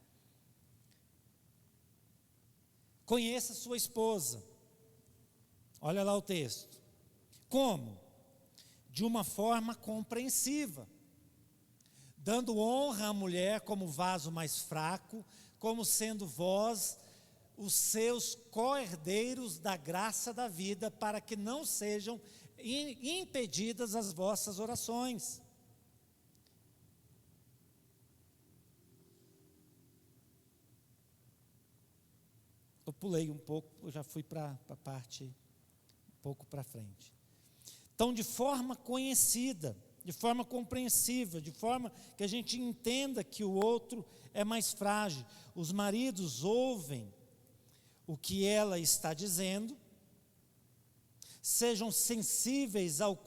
Speaker 1: Conheça sua esposa. Olha lá o texto. Como? De uma forma compreensiva, dando honra à mulher como vaso mais fraco, como sendo vós os seus co-herdeiros da graça da vida, para que não sejam impedidas as vossas orações. Eu pulei um pouco, eu já fui para a parte um pouco para frente. Então, de forma conhecida, de forma compreensiva, de forma que a gente entenda que o outro é mais frágil. Os maridos ouvem o que ela está dizendo, sejam sensíveis aos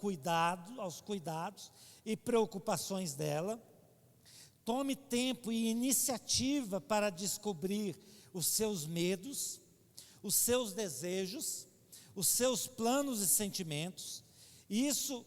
Speaker 1: cuidados e preocupações dela, tome tempo e iniciativa para descobrir os seus medos, os seus desejos, os seus planos e sentimentos. Isso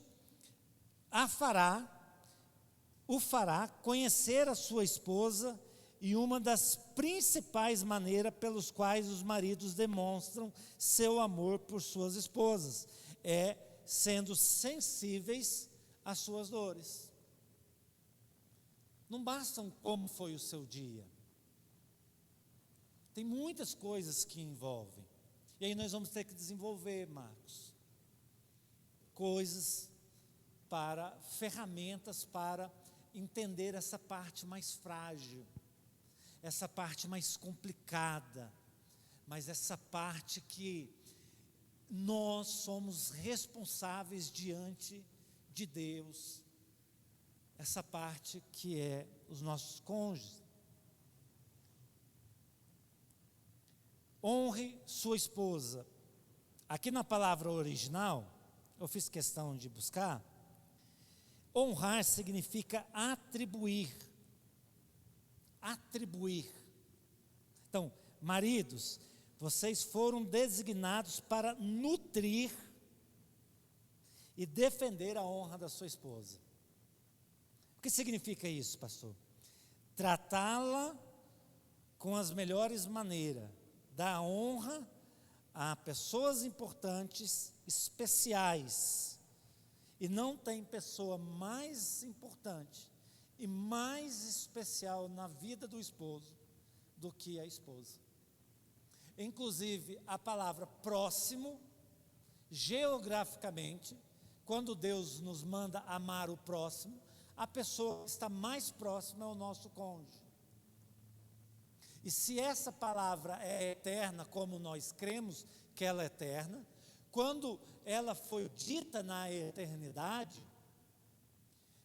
Speaker 1: o fará conhecer a sua esposa, e uma das principais maneiras pelos quais os maridos demonstram seu amor por suas esposas é sendo sensíveis às suas dores. Não basta como foi o seu dia. Tem muitas coisas que envolvem. E aí nós vamos ter que desenvolver, Marcos, ferramentas para entender essa parte mais frágil, essa parte mais complicada, mas essa parte que nós somos responsáveis diante de Deus, essa parte que é os nossos cônjuges. Honre sua esposa. Aqui na palavra original, eu fiz questão de buscar, honrar significa atribuir. Então, maridos, vocês foram designados para nutrir e defender a honra da sua esposa. O que significa isso, pastor? Tratá-la com as melhores maneiras, dar honra a pessoas importantes, especiais. E não tem pessoa mais importante e mais especial na vida do esposo do que a esposa. Inclusive, a palavra próximo, geograficamente, quando Deus nos manda amar o próximo, a pessoa que está mais próxima é o nosso cônjuge. E se essa palavra é eterna, como nós cremos que ela é eterna, quando ela foi dita na eternidade,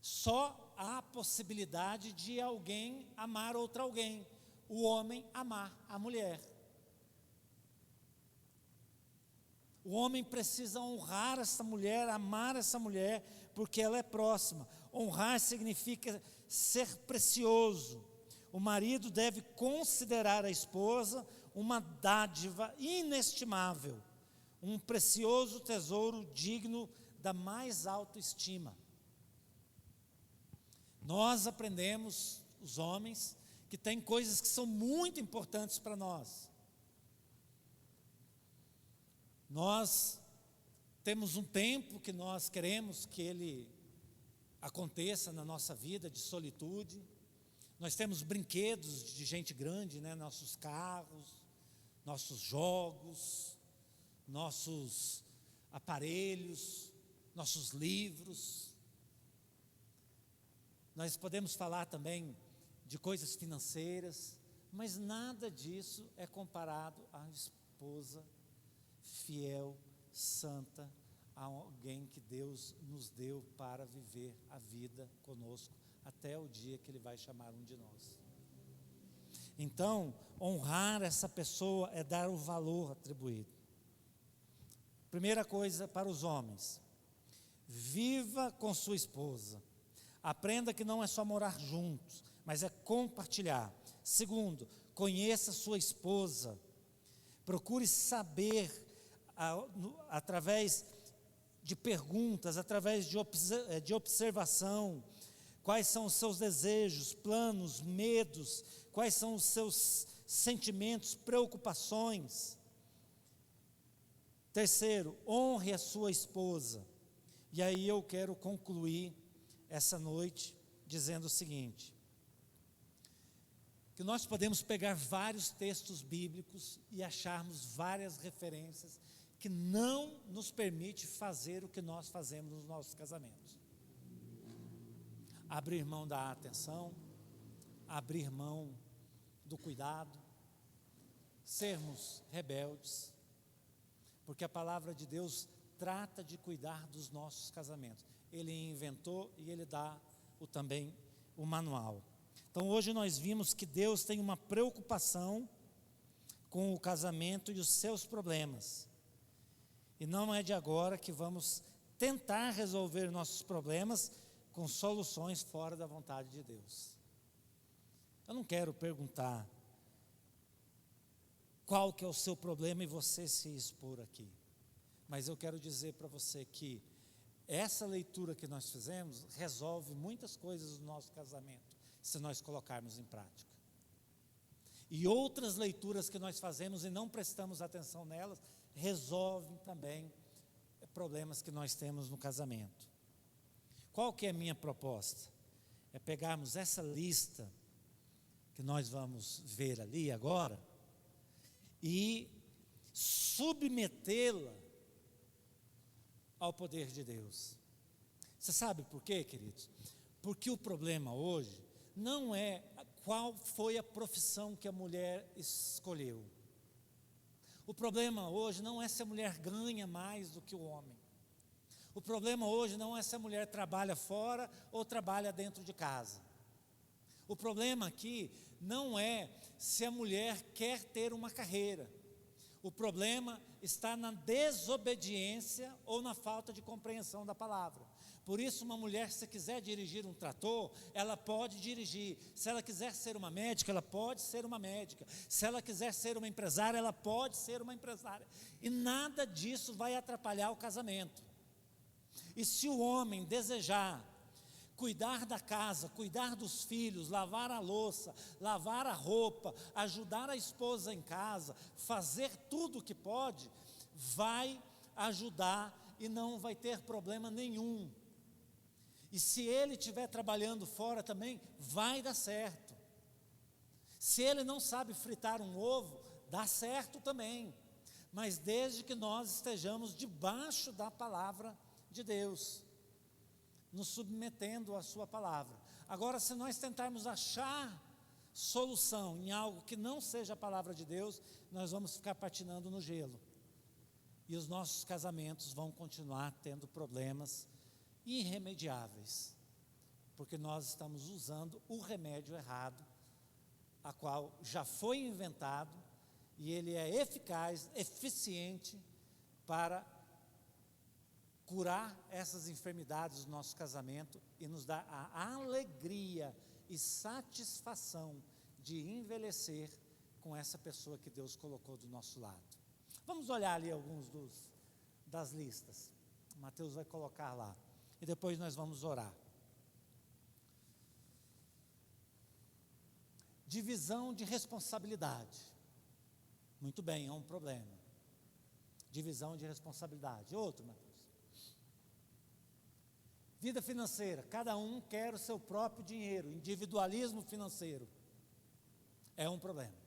Speaker 1: só há a possibilidade de alguém amar outra alguém, o homem amar a mulher. O homem precisa honrar essa mulher, amar essa mulher, porque ela é próxima. Honrar significa ser precioso. O marido deve considerar a esposa uma dádiva inestimável, um precioso tesouro digno da mais alta estima. Nós aprendemos, os homens, que tem coisas que são muito importantes para nós. Nós temos um tempo que nós queremos que ele aconteça na nossa vida de solitude. Nós temos brinquedos de gente grande, né? Nossos carros, nossos jogos, nossos aparelhos, nossos livros. Nós podemos falar também de coisas financeiras, mas nada disso é comparado à esposa fiel, santa, a alguém que Deus nos deu para viver a vida conosco até o dia que Ele vai chamar um de nós. Então, honrar essa pessoa é dar o valor atribuído. Primeira coisa para os homens: viva com sua esposa. Aprenda que não é só morar juntos, mas é compartilhar. Segundo, conheça sua esposa. Procure saber, através de perguntas, através de observação, quais são os seus desejos, planos, medos, quais são os seus sentimentos, preocupações. Terceiro, honre a sua esposa. E aí eu quero concluir essa noite dizendo o seguinte: que nós podemos pegar vários textos bíblicos e acharmos várias referências que não nos permite fazer o que nós fazemos nos nossos casamentos. Abrir mão da atenção, abrir mão do cuidado, sermos rebeldes, porque a palavra de Deus trata de cuidar dos nossos casamentos. Ele inventou e Ele dá também o manual. Então hoje nós vimos que Deus tem uma preocupação com o casamento e os seus problemas. E não é de agora que vamos tentar resolver nossos problemas com soluções fora da vontade de Deus. Eu não quero perguntar qual que é o seu problema e você se expor aqui. Mas eu quero dizer para você que essa leitura que nós fizemos resolve muitas coisas do nosso casamento, se nós colocarmos em prática. E outras leituras que nós fazemos e não prestamos atenção nelas, resolvem também problemas que nós temos no casamento. Qual que é a minha proposta? É pegarmos essa lista que nós vamos ver ali agora e submetê-la ao poder de Deus. Você sabe por quê, queridos? Porque o problema hoje não é qual foi a profissão que a mulher escolheu. O problema hoje não é se a mulher ganha mais do que o homem. O problema hoje não é se a mulher trabalha fora ou trabalha dentro de casa. O problema aqui não é se a mulher quer ter uma carreira. O problema está na desobediência ou na falta de compreensão da palavra. Por isso, uma mulher, se quiser dirigir um trator, ela pode dirigir. Se ela quiser ser uma médica, ela pode ser uma médica. Se ela quiser ser uma empresária, ela pode ser uma empresária. E nada disso vai atrapalhar o casamento. E se o homem desejar cuidar da casa, cuidar dos filhos, lavar a louça, lavar a roupa, ajudar a esposa em casa, fazer tudo o que pode, vai ajudar e não vai ter problema nenhum. E se ele estiver trabalhando fora também, vai dar certo. Se ele não sabe fritar um ovo, dá certo também. Mas desde que nós estejamos debaixo da palavra de Deus, nos submetendo à sua palavra. Agora, se nós tentarmos achar solução em algo que não seja a palavra de Deus, nós vamos ficar patinando no gelo. E os nossos casamentos vão continuar tendo problemas irremediáveis, porque nós estamos usando o remédio errado, a qual já foi inventado, e ele é eficaz, eficiente para curar essas enfermidades do nosso casamento e nos dar a alegria e satisfação de envelhecer com essa pessoa que Deus colocou do nosso lado. Vamos olhar ali alguns das listas. O Mateus vai colocar lá. E depois nós vamos orar. Divisão de responsabilidade. Muito bem, é um problema. Divisão de responsabilidade. Outro, Mateus. Vida financeira. Cada um quer o seu próprio dinheiro. Individualismo financeiro. É um problema.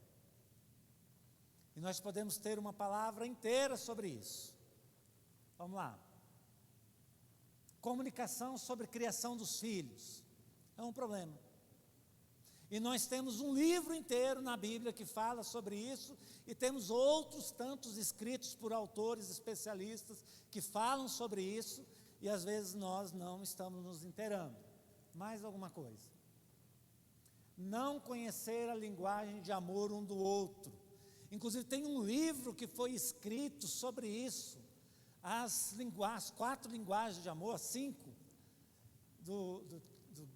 Speaker 1: E nós podemos ter uma palavra inteira sobre isso. Vamos lá. Comunicação sobre criação dos filhos. É um problema. E nós temos um livro inteiro na Bíblia que fala sobre isso, e temos outros tantos escritos por autores especialistas que falam sobre isso, e às vezes nós não estamos nos inteirando. Mais alguma coisa. Não conhecer a linguagem de amor um do outro. Inclusive tem um livro que foi escrito sobre isso. As 4 linguagens de amor, 5, do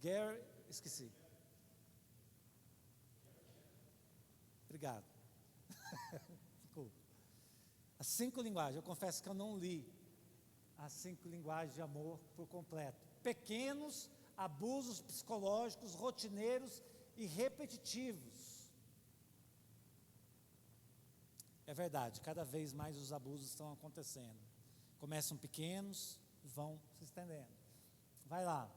Speaker 1: Gary, esqueci. Obrigado. As 5 linguagens, eu confesso que eu não li as 5 linguagens de amor por completo. Pequenos abusos psicológicos, rotineiros e repetitivos. É verdade, cada vez mais os abusos estão acontecendo. Começam pequenos e vão se estendendo. Vai lá.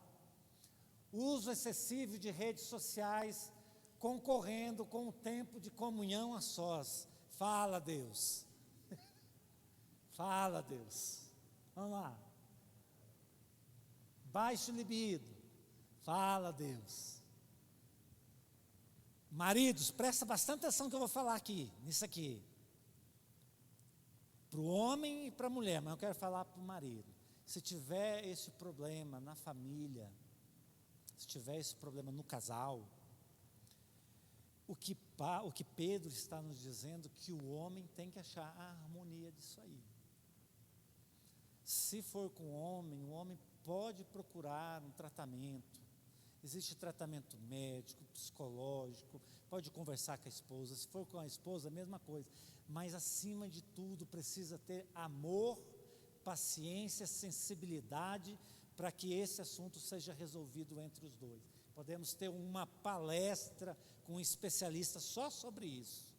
Speaker 1: Uso excessivo de redes sociais, concorrendo com o tempo de comunhão a sós. Fala, Deus. Fala, Deus. Vamos lá. Baixo libido. Fala, Deus. Maridos, presta bastante atenção que eu vou falar aqui, nisso aqui. Para o homem e para a mulher, mas eu quero falar para o marido. Se tiver esse problema na família, se tiver esse problema no casal, o que Pedro está nos dizendo, que o homem tem que achar a harmonia disso aí. Se for com o homem pode procurar um tratamento. Existe tratamento médico, psicológico, pode conversar com a esposa. Se for com a esposa, a mesma coisa. Mas, acima de tudo, precisa ter amor, paciência, sensibilidade, para que esse assunto seja resolvido entre os dois. Podemos ter uma palestra com um especialista só sobre isso.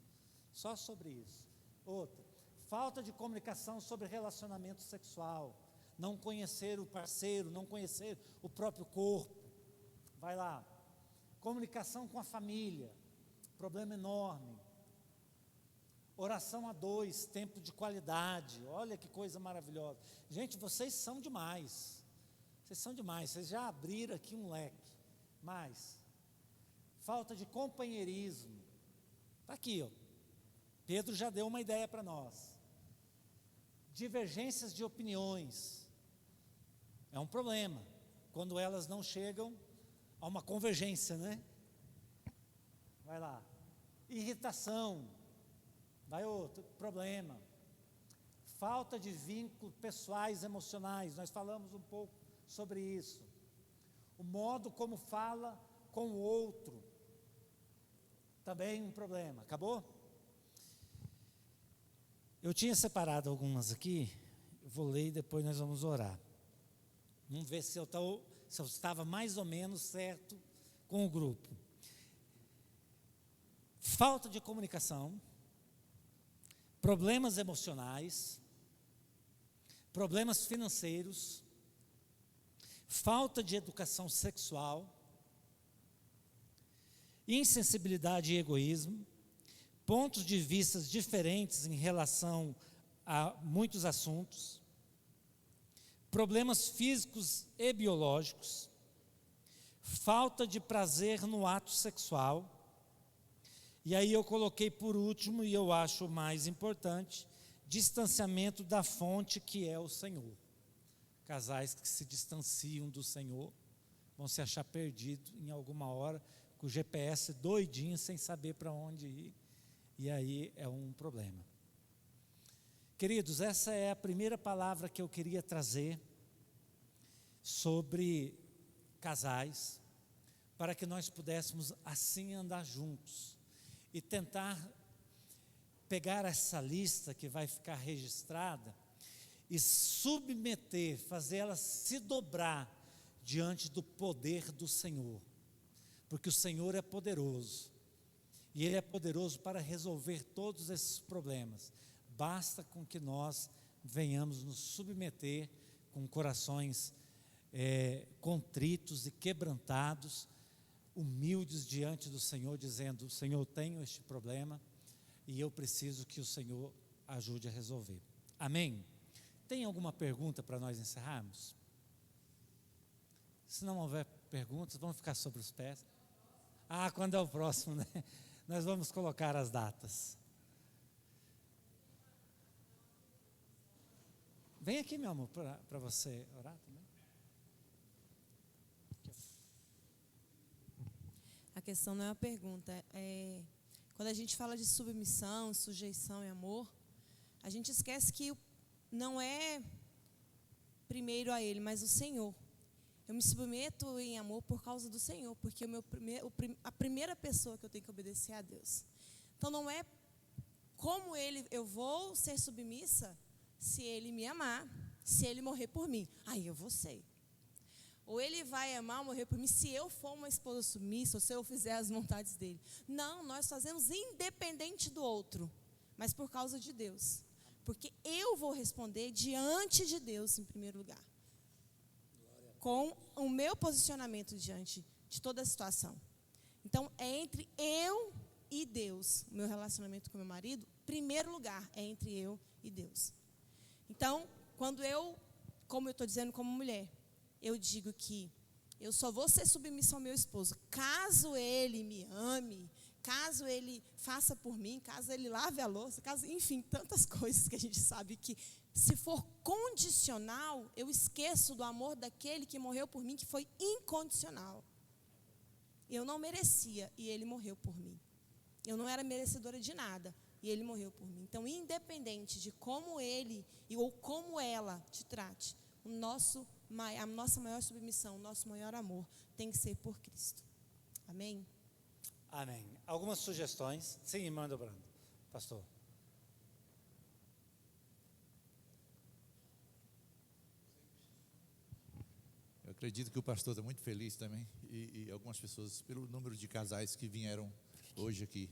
Speaker 1: Só sobre isso. Outra, falta de comunicação sobre relacionamento sexual. Não conhecer o parceiro, não conhecer o próprio corpo. Vai lá. Comunicação com a família. Problema enorme. Oração a dois, tempo de qualidade. Olha que coisa maravilhosa. Gente, vocês são demais. Vocês são demais. Vocês já abriram aqui um leque. Mas, falta de companheirismo. Está aqui, ó. Pedro já deu uma ideia para nós. Divergências de opiniões. É um problema. Quando elas não chegam a uma convergência, né? Vai lá. Irritação. Vai outro problema. Falta de vínculos pessoais, emocionais. Nós falamos um pouco sobre isso. O modo como fala com o outro. Também um problema. Acabou? Eu tinha separado algumas aqui. Eu vou ler e depois nós vamos orar. Vamos ver se eu estava mais ou menos certo com o grupo. Falta de comunicação. Problemas emocionais. Problemas financeiros. Falta de educação sexual. Insensibilidade e egoísmo. Pontos de vista diferentes em relação a muitos assuntos. Problemas físicos e biológicos. Falta de prazer no ato sexual. E aí eu coloquei por último, e eu acho o mais importante, distanciamento da fonte que é o Senhor. Casais que se distanciam do Senhor vão se achar perdidos em alguma hora, com o GPS doidinho, sem saber para onde ir. E aí é um problema. Queridos, essa é a primeira palavra que eu queria trazer sobre casais, para que nós pudéssemos assim andar juntos e tentar pegar essa lista que vai ficar registrada e submeter, fazer ela se dobrar diante do poder do Senhor, porque o Senhor é poderoso. E Ele é poderoso para resolver todos esses problemas. Basta com que nós venhamos nos submeter com corações contritos e quebrantados, humildes diante do Senhor, dizendo: Senhor, eu tenho este problema e eu preciso que o Senhor ajude a resolver. Amém? Tem alguma pergunta para nós encerrarmos? Se não houver perguntas, vamos ficar sobre os pés. Quando é o próximo, né? Nós vamos colocar as datas. Vem aqui, meu amor, para você orar também.
Speaker 2: A questão não é uma pergunta. Quando a gente fala de submissão, sujeição e amor, a gente esquece que não é primeiro a Ele, mas o Senhor. Eu me submeto em amor por causa do Senhor, porque a primeira pessoa que eu tenho que obedecer é a Deus. Então não é como eu vou ser submissa se Ele me amar, se Ele morrer por mim. Aí eu vou ser. Ou Ele vai amar ou morrer por mim se eu for uma esposa submissa, ou se eu fizer as vontades dEle. Não, nós fazemos independente do outro, mas por causa de Deus. Porque eu vou responder diante de Deus em primeiro lugar, com o meu posicionamento diante de toda a situação. Então, é entre eu e Deus. O meu relacionamento com meu marido, primeiro lugar, é entre eu e Deus. Então, como eu estou dizendo como mulher, eu digo que eu só vou ser submissa ao meu esposo caso ele me ame, caso ele faça por mim, caso ele lave a louça, enfim, tantas coisas que a gente sabe que, se for condicional, eu esqueço do amor daquele que morreu por mim, que foi incondicional. Eu não merecia e ele morreu por mim. Eu não era merecedora de nada. E Ele morreu por mim. Então, independente de como Ele ou como ela te trate, a nossa maior submissão, o nosso maior amor tem que ser por Cristo. Amém?
Speaker 1: Amém. Algumas sugestões? Sim, irmã Dobrando. Pastor.
Speaker 3: Eu acredito que o pastor está muito feliz também, e algumas pessoas, pelo número de casais que vieram hoje aqui.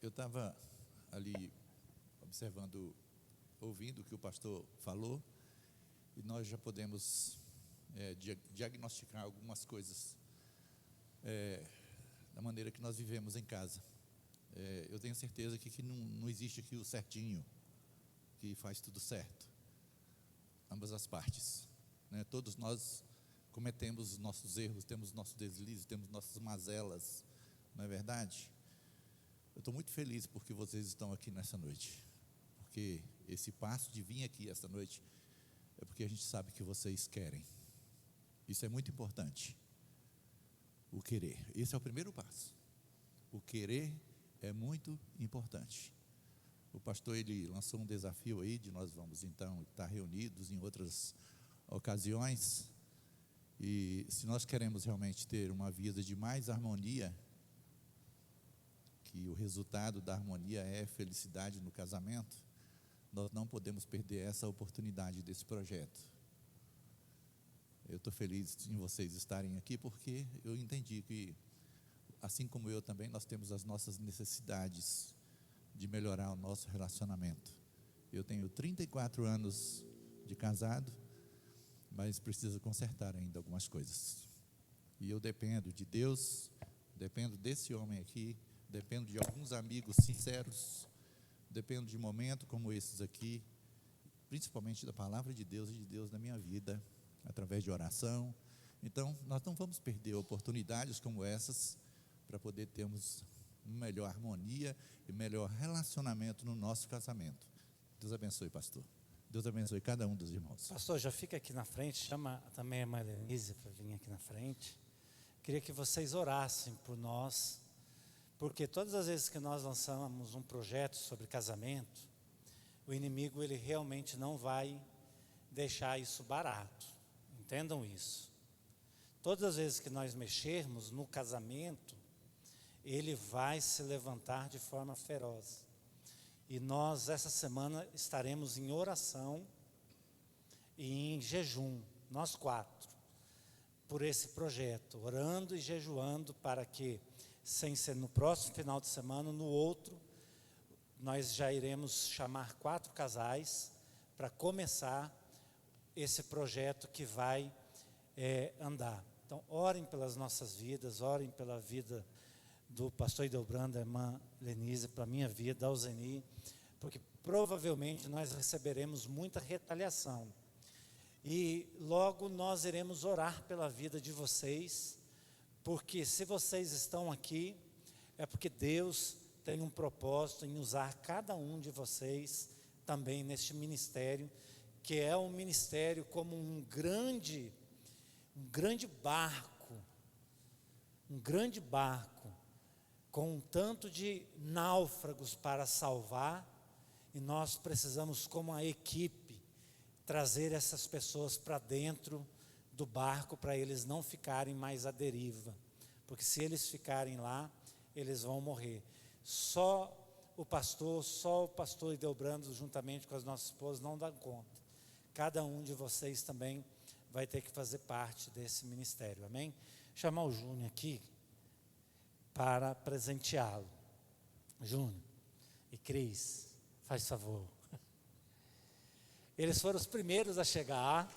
Speaker 3: Eu estava ali observando, ouvindo o que o pastor falou, e nós já podemos diagnosticar algumas coisas da maneira que nós vivemos em casa. Eu tenho certeza que não existe aqui o certinho, que faz tudo certo. Ambas as partes, né? Todos nós cometemos os nossos erros, temos nossos deslizes, temos nossas mazelas, não é verdade? Eu estou muito feliz porque vocês estão aqui nessa noite, porque esse passo de vir aqui esta noite é porque a gente sabe que vocês querem. Isso é muito importante. O querer, esse é o primeiro passo. O querer é muito importante. O pastor, ele lançou um desafio aí, de nós vamos então estar reunidos em outras ocasiões, e se nós queremos realmente ter uma vida de mais harmonia, que o resultado da harmonia é felicidade no casamento, nós não podemos perder essa oportunidade desse projeto. Eu estou feliz em vocês estarem aqui, porque eu entendi que, assim como eu também, nós temos as nossas necessidades de melhorar o nosso relacionamento. Eu tenho 34 anos de casado, mas preciso consertar ainda algumas coisas. E eu dependo de Deus, dependo desse homem aqui, dependo de alguns amigos sinceros, dependo de momentos como esses aqui, principalmente da palavra de Deus e de Deus na minha vida, através de oração. Então, nós não vamos perder oportunidades como essas para poder termos melhor harmonia e melhor relacionamento no nosso casamento. Deus abençoe, pastor. Deus abençoe cada um dos irmãos.
Speaker 1: Pastor, já fica aqui na frente, chama também a irmã Lenise para vir aqui na frente. Queria que vocês orassem por nós, porque todas as vezes que nós lançamos um projeto sobre casamento, o inimigo, ele realmente não vai deixar isso barato. Entendam isso. Todas as vezes que nós mexermos no casamento, ele vai se levantar de forma feroz. E nós, essa semana, estaremos em oração e em jejum, nós 4, por esse projeto, orando e jejuando para que, sem ser no próximo final de semana, no outro, nós já iremos chamar 4 casais para começar esse projeto que vai andar. Então, orem pelas nossas vidas, orem pela vida do pastor Idelbrando, da irmã Lenise, para a minha vida, da Alzeni, porque provavelmente nós receberemos muita retaliação. E logo nós iremos orar pela vida de vocês, porque se vocês estão aqui, é porque Deus tem um propósito em usar cada um de vocês também neste ministério, que é um ministério como um grande barco, com um tanto de náufragos para salvar, e nós precisamos, como a equipe, trazer essas pessoas para dentro do barco, para eles não ficarem mais à deriva, porque se eles ficarem lá, eles vão morrer. Só o pastor Idelbrando, juntamente com as nossas esposas, não dá conta. Cada um de vocês também vai ter que fazer parte desse ministério, amém? Chamar o Júnior aqui para presenteá-lo. Júnior e Cris, faz favor. Eles foram os primeiros a chegar,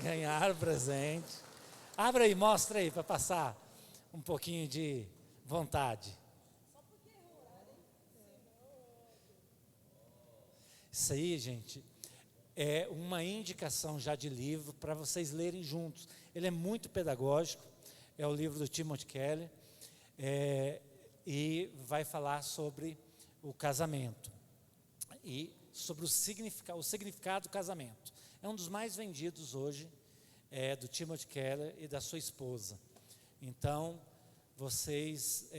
Speaker 1: ganharam o presente. Abre aí, mostra aí, para passar um pouquinho de vontade. Isso aí, gente, é uma indicação já de livro para vocês lerem juntos. Ele é muito pedagógico, é o livro do Timothy Keller, e vai falar sobre o casamento e sobre o significado do casamento. É um dos mais vendidos hoje do Timothy Keller e da sua esposa. Então, vocês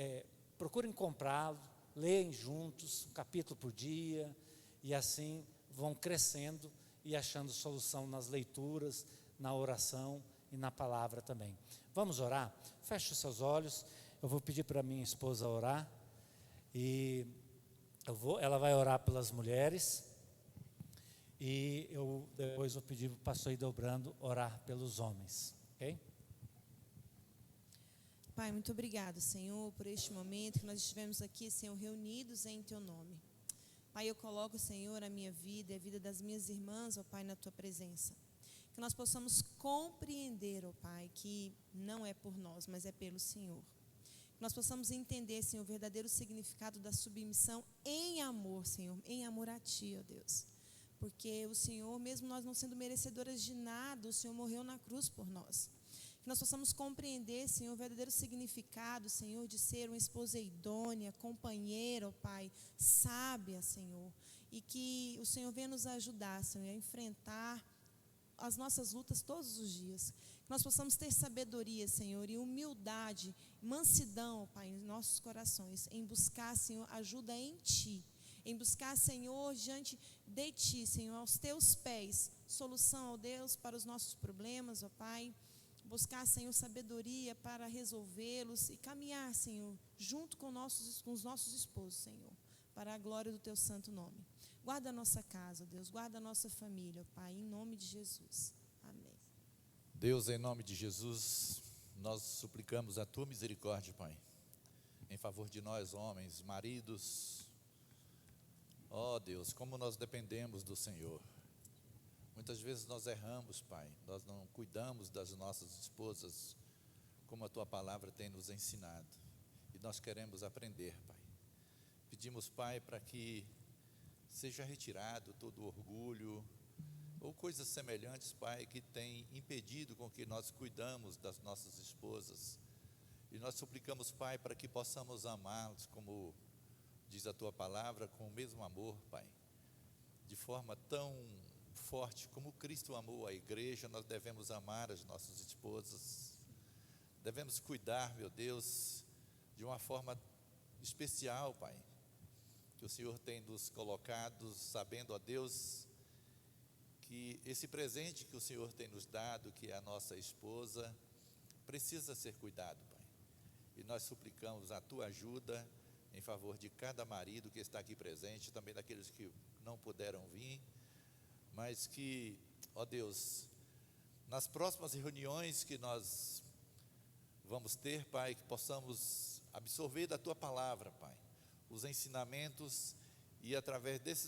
Speaker 1: procurem comprá-lo, leem juntos, um capítulo por dia, e assim vão crescendo e achando solução nas leituras, na oração e na palavra também. Vamos orar? Feche os seus olhos. Eu vou pedir para minha esposa orar, e ela vai orar pelas mulheres, e eu depois vou pedir para o pastor Hildebrando orar pelos homens, ok?
Speaker 2: Pai, muito obrigado, Senhor, por este momento que nós estivemos aqui, Senhor, reunidos em Teu nome. Pai, eu coloco, Senhor, a minha vida e a vida das minhas irmãs, ó Pai, na Tua presença. Que nós possamos compreender, ó Pai, que não é por nós, mas é pelo Senhor. Que nós possamos entender, Senhor, o verdadeiro significado da submissão em amor, Senhor, em amor a Ti, ó Deus. Porque o Senhor, mesmo nós não sendo merecedoras de nada, o Senhor morreu na cruz por nós. Que nós possamos compreender, Senhor, o verdadeiro significado, Senhor, de ser uma esposa idônea, companheira, ó Pai, sábia, Senhor. E que o Senhor venha nos ajudar, Senhor, a enfrentar as nossas lutas todos os dias. Que nós possamos ter sabedoria, Senhor, e humildade, mansidão, ó Pai, em nossos corações, em buscar, Senhor, ajuda em Ti. Em buscar, Senhor, diante de Ti, Senhor, aos Teus pés, solução, ó Deus, para os nossos problemas, ó Pai. Buscar, Senhor, sabedoria para resolvê-los e caminhar, Senhor, junto com os nossos esposos, Senhor, para a glória do Teu santo nome. Guarda a nossa casa, Deus, guarda a nossa família, Pai, em nome de Jesus. Amém.
Speaker 3: Deus, em nome de Jesus, nós suplicamos a Tua misericórdia, Pai, em favor de nós, homens, maridos. Ó Deus, como nós dependemos do Senhor. Muitas vezes nós erramos, Pai, nós não cuidamos das nossas esposas, como a Tua palavra tem nos ensinado, e nós queremos aprender, Pai. Pedimos, Pai, para que seja retirado todo o orgulho, ou coisas semelhantes, Pai, que tem impedido com que nós cuidamos das nossas esposas, e nós suplicamos, Pai, para que possamos amá-los, como diz a Tua palavra, com o mesmo amor, Pai, de forma tão forte como Cristo amou a igreja. Nós devemos amar as nossas esposas, devemos cuidar, meu Deus, de uma forma especial, Pai, que o Senhor tem nos colocado, sabendo, ó Deus, que esse presente que o Senhor tem nos dado, que é a nossa esposa, precisa ser cuidado, Pai, e nós suplicamos a Tua ajuda em favor de cada marido que está aqui presente, também daqueles que não puderam vir, mas que, ó Deus, nas próximas reuniões que nós vamos ter, Pai, que possamos absorver da Tua palavra, Pai, os ensinamentos, e através desses